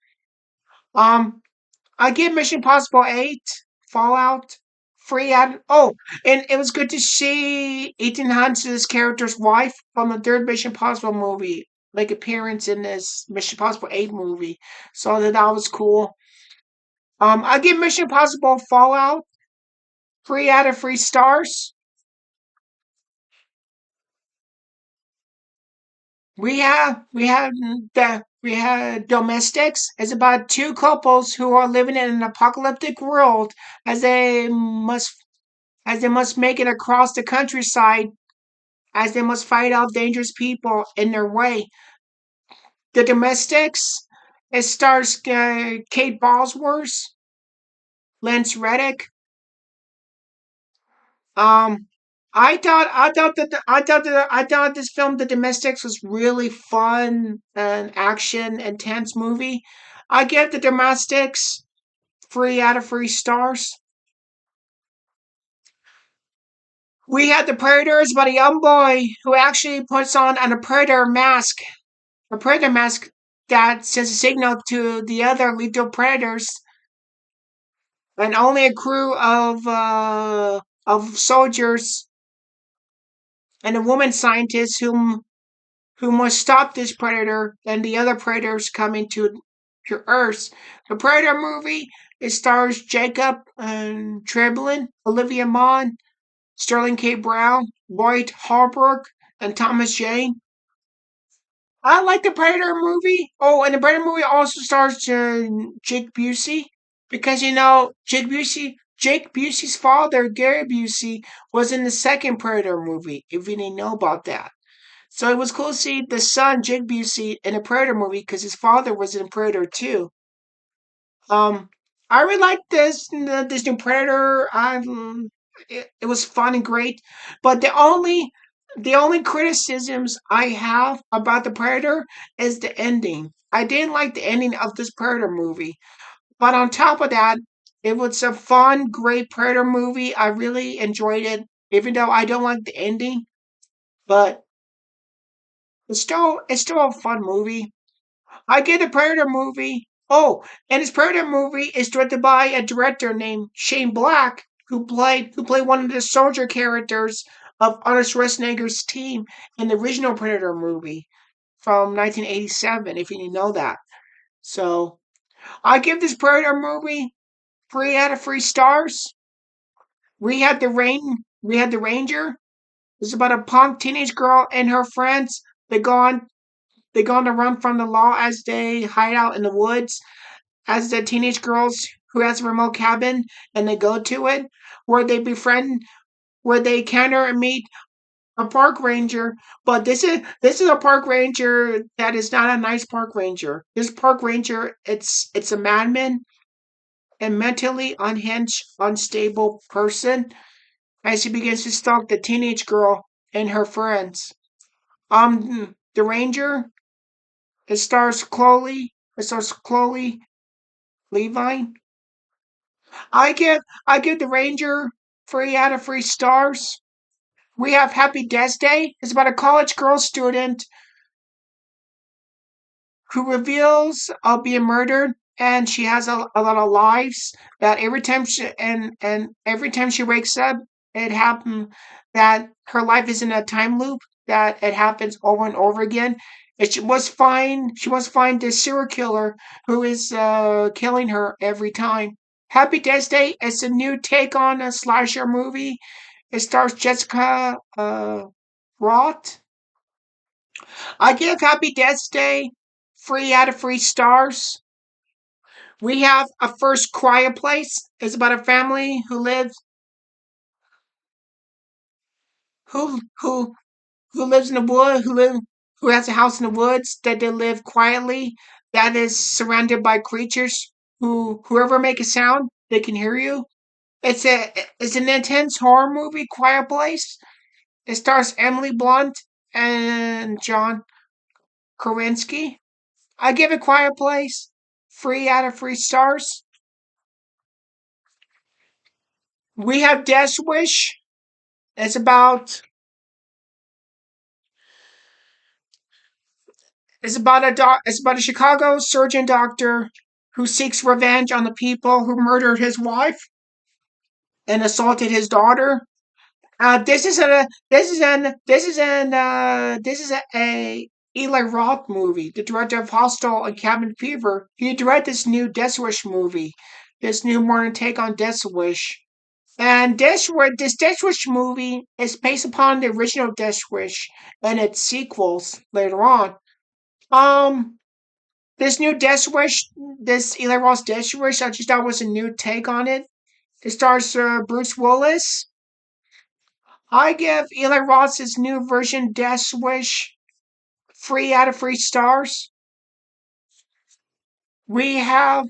Um, I give Mission Impossible 8 Fallout 3 out. Oh, and it was good to see Ethan Hunt's character's wife from the third Mission Impossible movie make appearance in this Mission Impossible 8 movie. So that was cool. I give Mission Impossible Fallout 3 out of 3 stars. We had domestics. It's about two couples who are living in an apocalyptic world as they must as they must make it across the countryside as they must fight off dangerous people in their way. The domestics. It stars Kate Bosworth, Lance Reddick. Um, I thought this film, The Domestics, was really fun and action intense movie. I give The Domestics 3 out of 3 stars. We had The Predator. It's about a young boy who actually puts on a a predator mask that sends a signal to the other lethal predators, and only a crew of soldiers and a woman scientist who must stop this predator and the other predators coming to Earth. The Predator movie, it stars Jacob and Treblin, Olivia Munn, Sterling K. Brown, Lloyd Harburg, and Thomas Jane. I like the Predator movie. Oh, and the Predator movie also stars Jake Busey, because Jake Busey's father, Gary Busey, was in the second Predator movie. If you didn't know about that. So it was cool to see the son, Jake Busey, in a Predator movie because his father was in Predator too. Um, I really like this new Predator. It was fun and great, but the only criticisms I have about the Predator is the ending. I didn't like the ending of this Predator movie, but on top of that, it was a fun, great Predator movie. I really enjoyed it, even though I don't like the ending, but it's still a fun movie. I get a Predator movie. Oh, and this Predator movie is directed by a director named Shane Black, who played one of the soldier characters of Arnold Schwarzenegger's team in the original Predator movie from 1987. If you didn't know that, so I give this Predator movie 3 out of 3 stars. We had the Ranger. It's about a punk teenage girl and her friends. They go on the run from the law as they hide out in the woods as the teenage girls who has a remote cabin, and they go to it where they befriend where they encounter and meet a park ranger. But this is a park ranger that is not a nice park ranger. This park ranger, it's a madman and mentally unhinged, unstable person as he begins to stalk the teenage girl and her friends. The ranger, it stars Chloe Levine. I give the Ranger 3 out of 3 stars. We have Happy Death Day. It's about a college girl student who reveals being murdered, and she has a lot of lives. That every time she wakes up, it happens that her life is in a time loop. That it happens over and over again. And she must find this serial killer who is killing her every time. Happy Death Day is a new take on a slasher movie. It stars Jessica Roth. I give Happy Death Day 3 out of 3 stars. We have A First Quiet Place. It's about a family who who who lives in the wood, who has a house in the woods that they live quietly, that is surrounded by creatures who whoever make a sound, they can hear you. It's an intense horror movie, Quiet Place. It stars Emily Blunt and John Krasinski. I give it Quiet Place 3 out of 3 stars. We have Death Wish. It's about it's about a Chicago surgeon doctor who seeks revenge on the people who murdered his wife and assaulted his daughter. This is a Eli Roth movie, the director of Hostel and Cabin Fever. He directed this new Death Wish movie, this new modern take on Death Wish. And this Death Wish movie is based upon the original Death Wish and its sequels later on. Um, this new Death Wish, this Eli Roth's Death Wish, I just thought was a new take on it. It stars Bruce Willis. I give Eli Roth's new version Death Wish 3 out of 3 stars. We have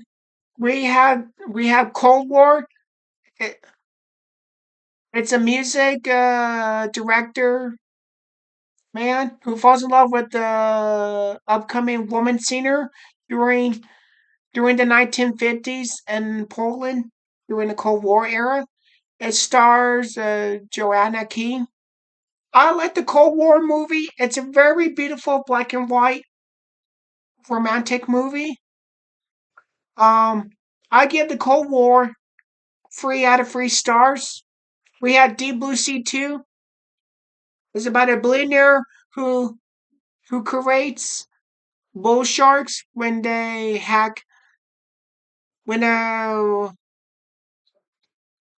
we have Cold War. It, it's a music director man who falls in love with the upcoming woman singer during during the 1950s in Poland during the Cold War era. It stars Joanna King. I like the Cold War movie. It's a very beautiful black and white romantic movie. Um, I give the Cold War 3 out of 3 stars. We had Deep Blue Sea 2. It's about a billionaire who creates bull sharks when they hack when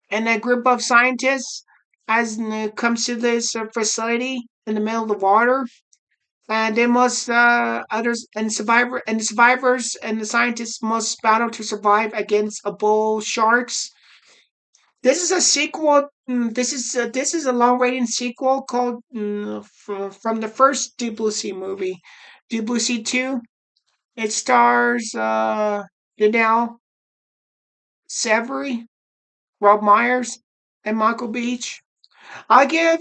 and a group of scientists as comes to this facility in the middle of the water, and they must the survivors and the scientists must battle to survive against a bull sharks. This is a sequel. This is a long-waiting sequel called from the first Deep Blue Sea movie, Deep Blue Sea 2. It stars Danelle Severy, Rob Myers, and Michael Beach. I give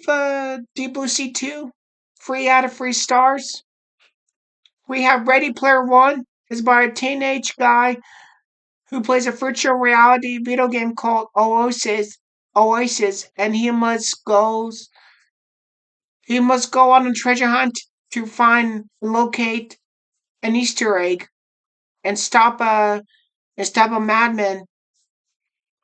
Deep Blue Sea 2 3 out of 3 stars. We have Ready Player One. It's by a teenage guy who plays a virtual reality video game called Oasis, and he must go on a treasure hunt to find locate an Easter egg and stop a madman.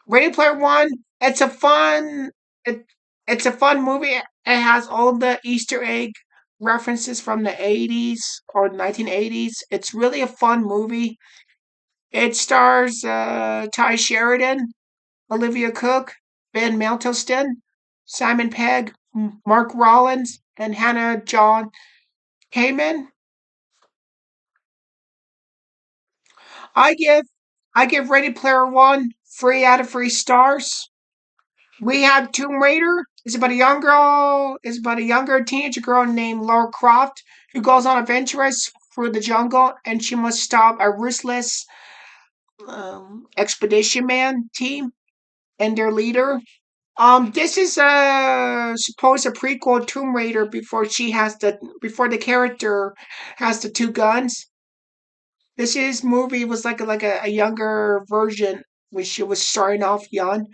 Ready Player One. It, it's a fun movie. It has all the Easter egg references from the 80s or 1980s. It's really a fun movie. It stars Ty Sheridan, Olivia Cook, Ben Mendelsohn, Simon Pegg, Mark Rollins, and Hannah John Kamen. I give I give Ready Player One 3 out of 3 stars. We have Tomb Raider. It's about a young girl. It's about a younger teenage girl named Lara Croft who goes on adventures through the jungle, and she must stop a ruthless expedition man team and their leader. This is supposed a prequel Tomb Raider before the character has the 2 guns. This is movie was like a younger version when she was starting off young.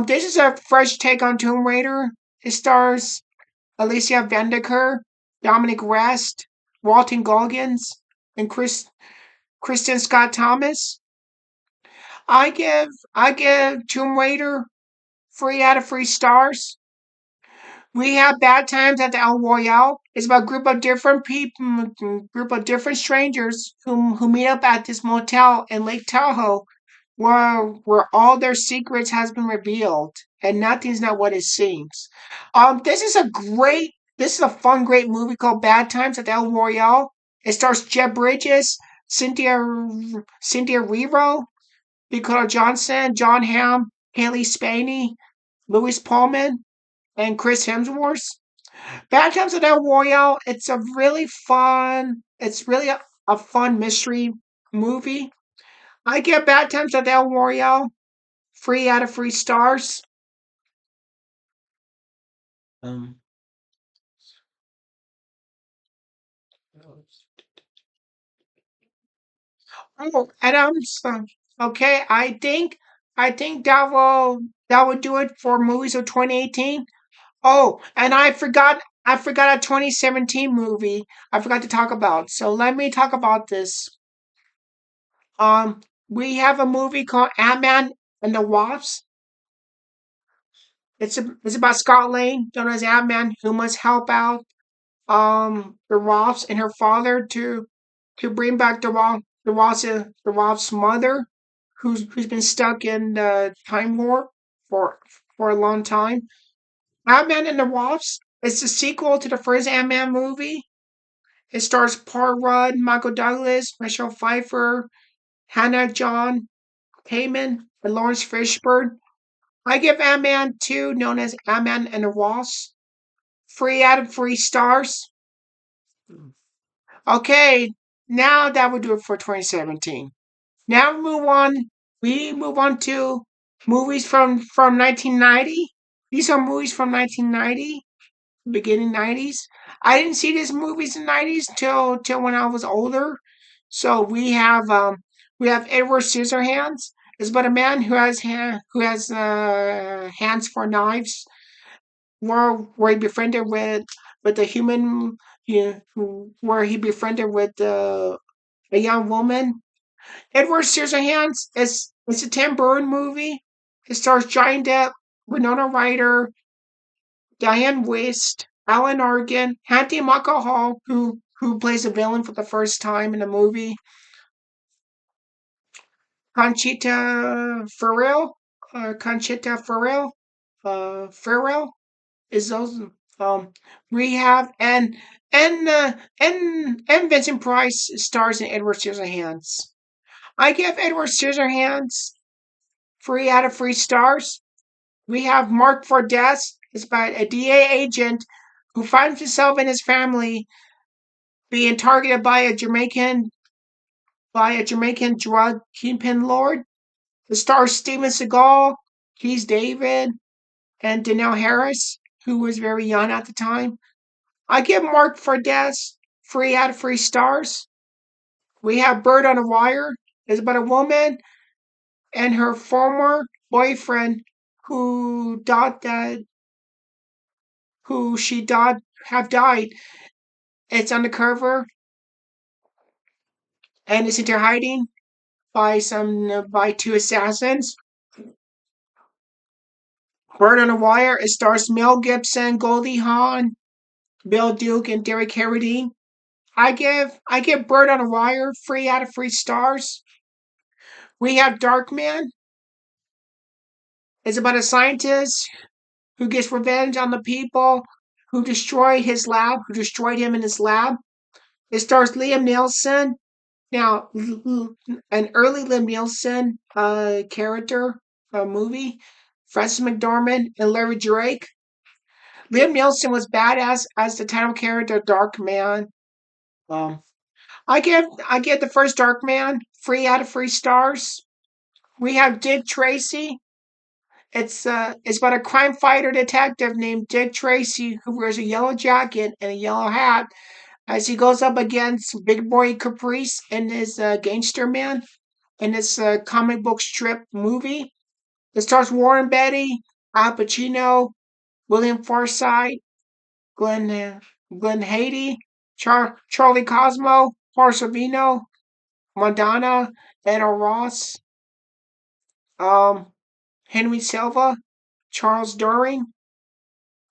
This is a fresh take on Tomb Raider. It stars Alicia Vikander, Dominic West, Walton Goggins, and Kristen Scott Thomas. I give Tomb Raider 3 out of 3 stars. We have Bad Times at the El Royale. It's about a group of different people, group of different strangers who meet up at this motel in Lake Tahoe, where all their secrets has been revealed, and nothing's not what it seems. This is a fun, great movie called Bad Times at the El Royale. It stars Jeff Bridges, Cynthia Cynthia Erivo, Dakota Johnson, John Hamm, Haley Spaney, Louis Pullman, and Chris Hemsworth. Bad Times at El Royale. It's really a fun mystery movie. I give Bad Times at El Royale 3 out of 3 stars. Um, oh, Adams. Okay, I think that will do it for movies of 2018. Oh, and I forgot a 2017 movie I forgot to talk about. So let me talk about this. Um, we have a movie called Ant-Man and the Wasp. It's about Scott Lang, known as Ant-Man, who must help out the Wasp and her father to bring back the Wasp's mother, who's been stuck in the time warp for a long time. Ant-Man and the Wasp is the sequel to the first Ant-Man movie. It stars Paul Rudd, Michael Douglas, Michelle Pfeiffer, Hannah John Kamen, and Lawrence Fishburne. I give Ant-Man 2, known as Ant-Man and the Wasp, 3 out of 3 stars. Okay, now that would do it for 2017. Now we move on to movies from 1990. These are movies from 1990, beginning 90s. I didn't see these movies in the 90s till when I was older. So we have Edward Scissorhands. It's about a man who has hands for knives. Where he befriended with a human, where he befriended with a young woman. Edward Scissorhands is a Tim Burton movie. It stars Johnny Depp, Winona Ryder, Diane West, Alan Arkin, Hattie McCall, who plays a villain for the first time in the movie, Conchita Farrell is those Rehab and Vincent Price stars in Edward Scissorhands. I give Edward Scissorhands 3 out of 3 stars. We have Mark for Death. It's about a DA agent who finds himself and his family being targeted by a Jamaican drug kingpin lord. The stars Steven Seagal, Keith David, and Danielle Harris, who was very young at the time. I give Mark for Death 3 out of 3 stars. We have Bird on a Wire. It's about a woman and her former boyfriend who thought that who she thought have died. It's undercover and is into hiding by 2 assassins. Bird on a Wire. It stars Mel Gibson, Goldie Hawn, Bill Duke, and Derek Carradine. I give Bird on a Wire 3 out of 3 stars. We have Darkman. It's about a scientist who gets revenge on the people who destroyed him in his lab. It stars Liam Neeson. Now, an early Liam Neeson character movie. Francis McDormand and Larry Drake. Liam Neeson was badass as the title character Dark Man. Um, I give the first Dark Man 3 out of 3 stars. We have Dick Tracy. It's about a crime fighter detective named Dick Tracy who wears a yellow jacket and a yellow hat as he goes up against Big Boy Caprice and his gangster man in this comic book strip movie. It stars Warren Beatty, Al Pacino, William Forsythe, Glenn Haiti, Charlie Cosmo, Paul Sorvino, Madonna, Etta Ross, um, Henry Silva, Charles During,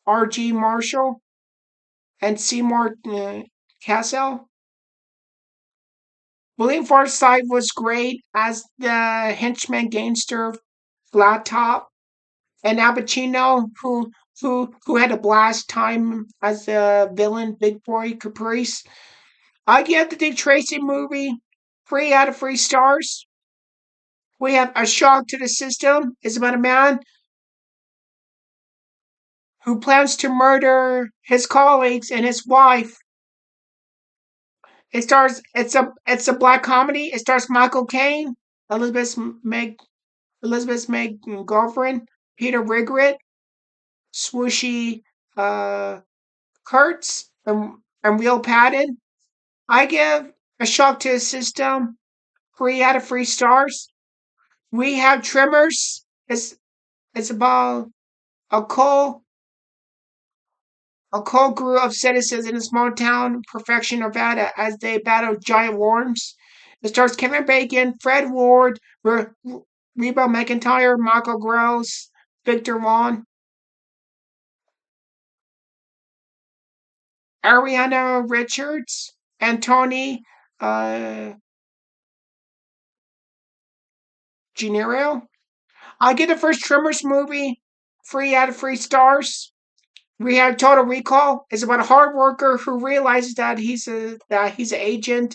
R.G. Marshall, and Seymour Cassell. William Forsythe was great as the henchman gangster Flat Top, and Al Pacino, who had a blast time as the villain Big Boy Caprice. I give the Dick Tracy movie 3 out of 3 stars. We have A Shock to the System. It's about a man who plans to murder his colleagues and his wife. It's a black comedy. It stars Michael Caine, Elizabeth Meg Elizabeth Meg Goffin, Peter Rigret, Swooshy uh, Kurtz, and Will Patton. I give A Shock to the System 3 out of 3 stars. We have Tremors. It's about a coal a coal crew of citizens in a small town, Perfection, Nevada, as they battle giant worms. It stars Kevin Bacon, Fred Ward, Reba McEntire, Michael Gross, Victor Vaughn, Ariana Richards, and Tony uh, Gennaro. I give the first Tremors movie 3 out of 3 stars. We have Total Recall. It's about a hard worker who realizes that he's an agent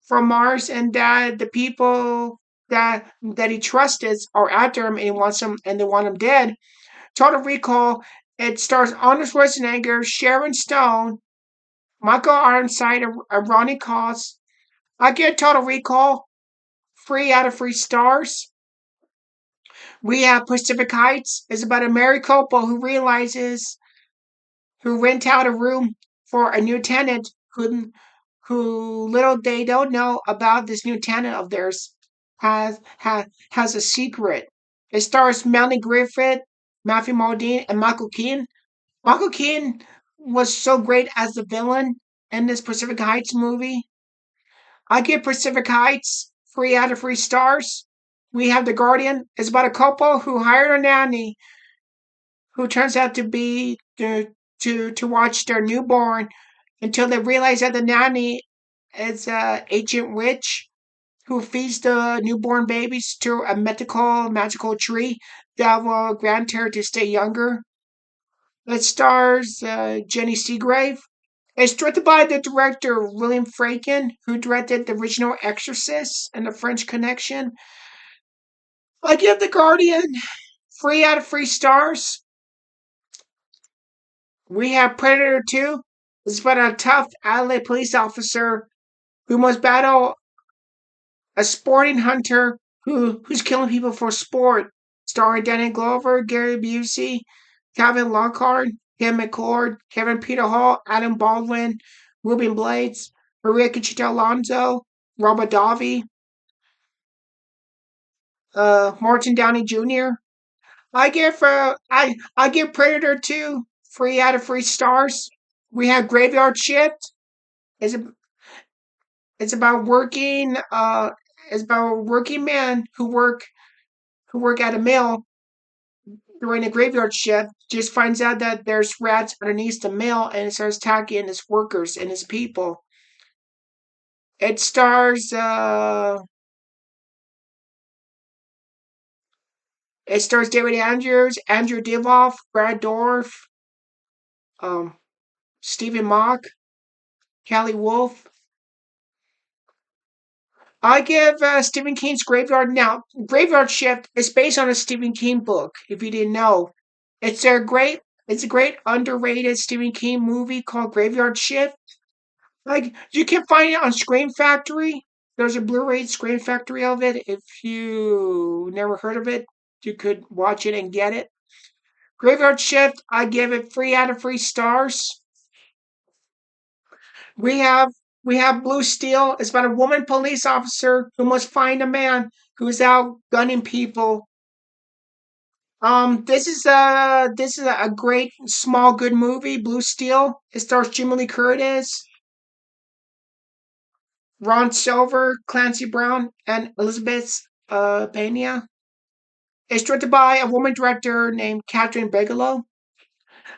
from Mars and that the people that he trusted are after him and he wants him and they want him dead. Total Recall. It stars Arnold Schwarzenegger, Sharon Stone, Michael Ironside, and Ronnie Cox. I give Total Recall 3 out of 3 stars. We have Pacific Heights. It's about a married couple who rent out a room for a new tenant who little they don't know about this new tenant of theirs has a secret. It stars Melanie Griffith, Matthew Modine, and Michael Keane. Michael Keane was so great as the villain in this Pacific Heights movie. I give Pacific Heights 3 out of 3 stars. We have The Guardian. It's about a couple who hired a nanny who turns out to be to watch their newborn until they realize that the nanny is Agent Witch who feeds the newborn babies to a mythical magical tree that will grant her to stay younger. It stars Jenny Seagrave. It's directed by the director William Friedkin, who directed the original Exorcist and The French Connection. I give The Guardian 3 out of 3 stars. We have Predator 2. It's about a tough Adelaide police officer who must battle a sporting hunter who's killing people for sport. Starring Danny Glover, Gary Busey, Calvin Lockhart, Kim McCord, Kevin Peter Hall, Adam Baldwin, Ruben Blades, Maria Conchita Alonso, Robert Davi, Martin Downey Jr. I give Predator 2 3 out of 3 stars. We have Graveyard Shift. It's a, it's about working men who work at a mill during a graveyard shift. Just finds out that there's rats underneath the mill and it starts attacking his workers and his people. It stars David Andrews, Andrew Divoff, Brad Dorff, um, Stephen Mock, Callie Wolf. I give Stephen King's Graveyard. Now, Graveyard Shift is based on a Stephen King book. If you didn't know, it's a great underrated Stephen King movie called Graveyard Shift. Like you can find it on Scream Factory. There's a Blu-ray Scream Factory of it. If you never heard of it, you could watch it and get it. Graveyard Shift. I give it 3 out of 3 stars. We have we have Blue Steel. It's about a woman police officer who must find a man who's out gunning people. This is a great small good movie. Blue Steel. It stars Jimmy Lee Curtis, Ron Silver, Clancy Brown, and Elizabeth Pena. It's directed by a woman director named Catherine Bigelow.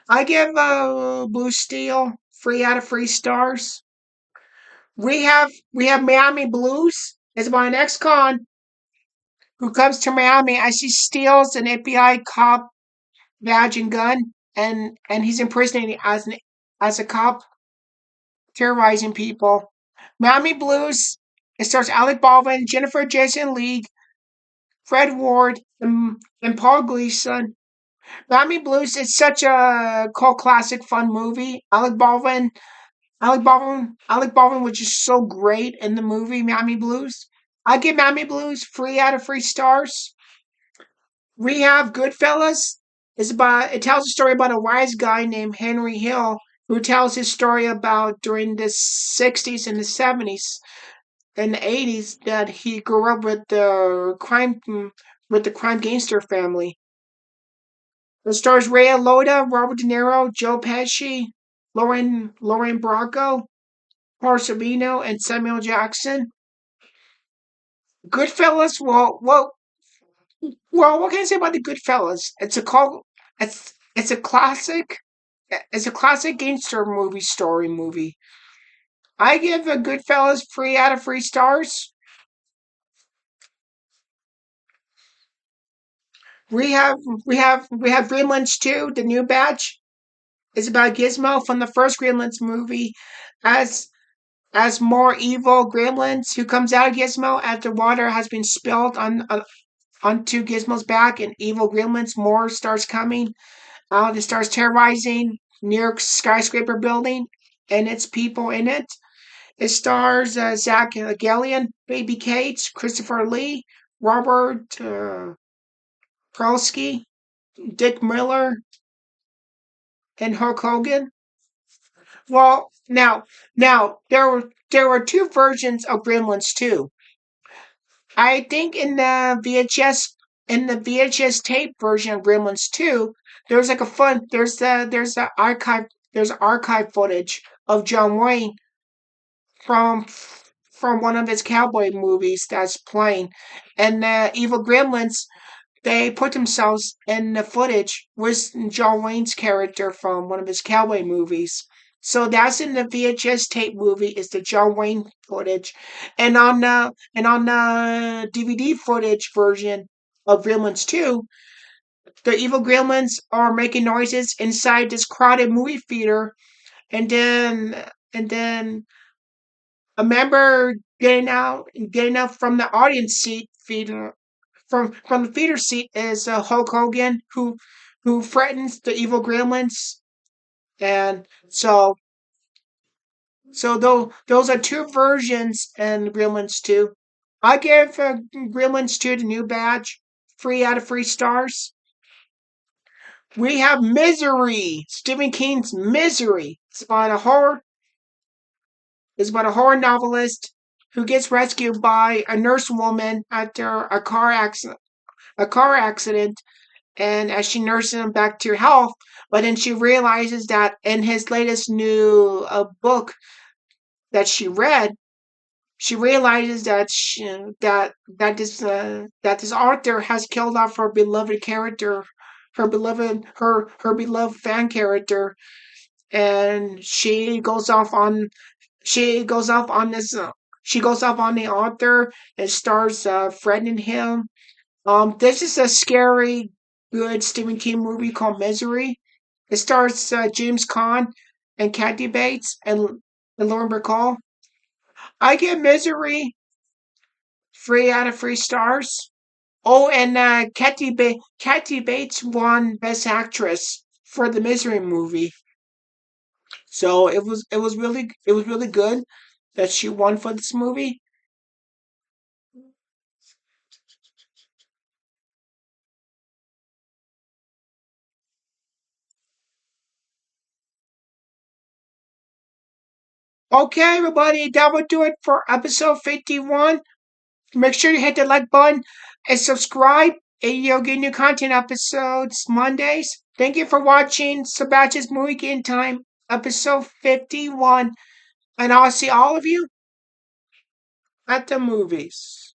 I give Blue Steel 3 out of 3 stars. We have Miami Blues. It's about an ex-con who comes to Miami as he steals an FBI cop badge and gun, and he's impersonating as a cop terrorizing people. Miami Blues It stars Alec Baldwin, Jennifer Jason Leigh, Fred Ward, and Paul Gleason. Miami Blues is such a cult classic, fun movie. Alec Baldwin was just so great in the movie Miami Blues. I give Miami Blues 3 out of 3 stars. We have Goodfellas. It tells a story about a wise guy named Henry Hill who tells his story about during the 60s and the 70s and the 80s that he grew up with the crime gangster family. It stars Ray Liotta, Robert De Niro, Joe Pesci, Lauren Bracco, Paul Sorvino, and Samuel Jackson. Goodfellas. What can I say about the Goodfellas? It's a classic. It's a classic gangster movie story movie. I give a Goodfellas 3 out of 3 stars. We have we have Gremlins 2, the new batch. It's about Gizmo from the first Gremlins movie as more evil gremlins who comes out of Gizmo after water has been spilled onto Gizmo's back, and evil gremlins more starts coming out. It starts terrorizing New York skyscraper building and its people in it. It stars Zach Gallion, Baby Kate, Christopher Lee, Robert Prolsky, Dick Miller, and Hulk Hogan. Well, now there were 2 versions of Gremlins too. I think in the VHS tape version of Gremlins 2, there's like a fun there's archive footage of John Wayne from one of his cowboy movies that's playing, and the evil gremlins they put themselves in the footage with John Wayne's character from one of his cowboy movies. So that's in the VHS tape movie is the John Wayne footage, and on the DVD footage version of Gremlins 2, the evil gremlins are making noises inside this crowded movie theater, and then a member getting out from the audience seat feeder from the feeder seat is Hulk Hogan who threatens the evil gremlins, and so those are 2 versions in Gremlins 2. I give Gremlins 2 the new badge 3 out of 3 stars. We have Misery, Stephen King's Misery. It's about a horror novelist who gets rescued by a nurse woman after a car accident, and as she nurses him back to health, but then she realizes that in his latest new book that she read, she realizes that this author has killed off her beloved character, her beloved fan character, and she goes off on this. She goes off on the author and starts threatening him. This is a scary, good Stephen King movie called Misery. It stars James Caan and Kathy Bates and Lauren Bacall. I give Misery 3 out of 3 stars. Oh, and Kathy Bates won Best Actress for the Misery movie. So it was really good that she won for this movie. Okay, everybody, that will do it for episode 51. Make sure you hit the like button and subscribe. And you'll get new content episodes Mondays. Thank you for watching Sebastian's Movie Game Time, episode 51. And I'll see all of you at the movies.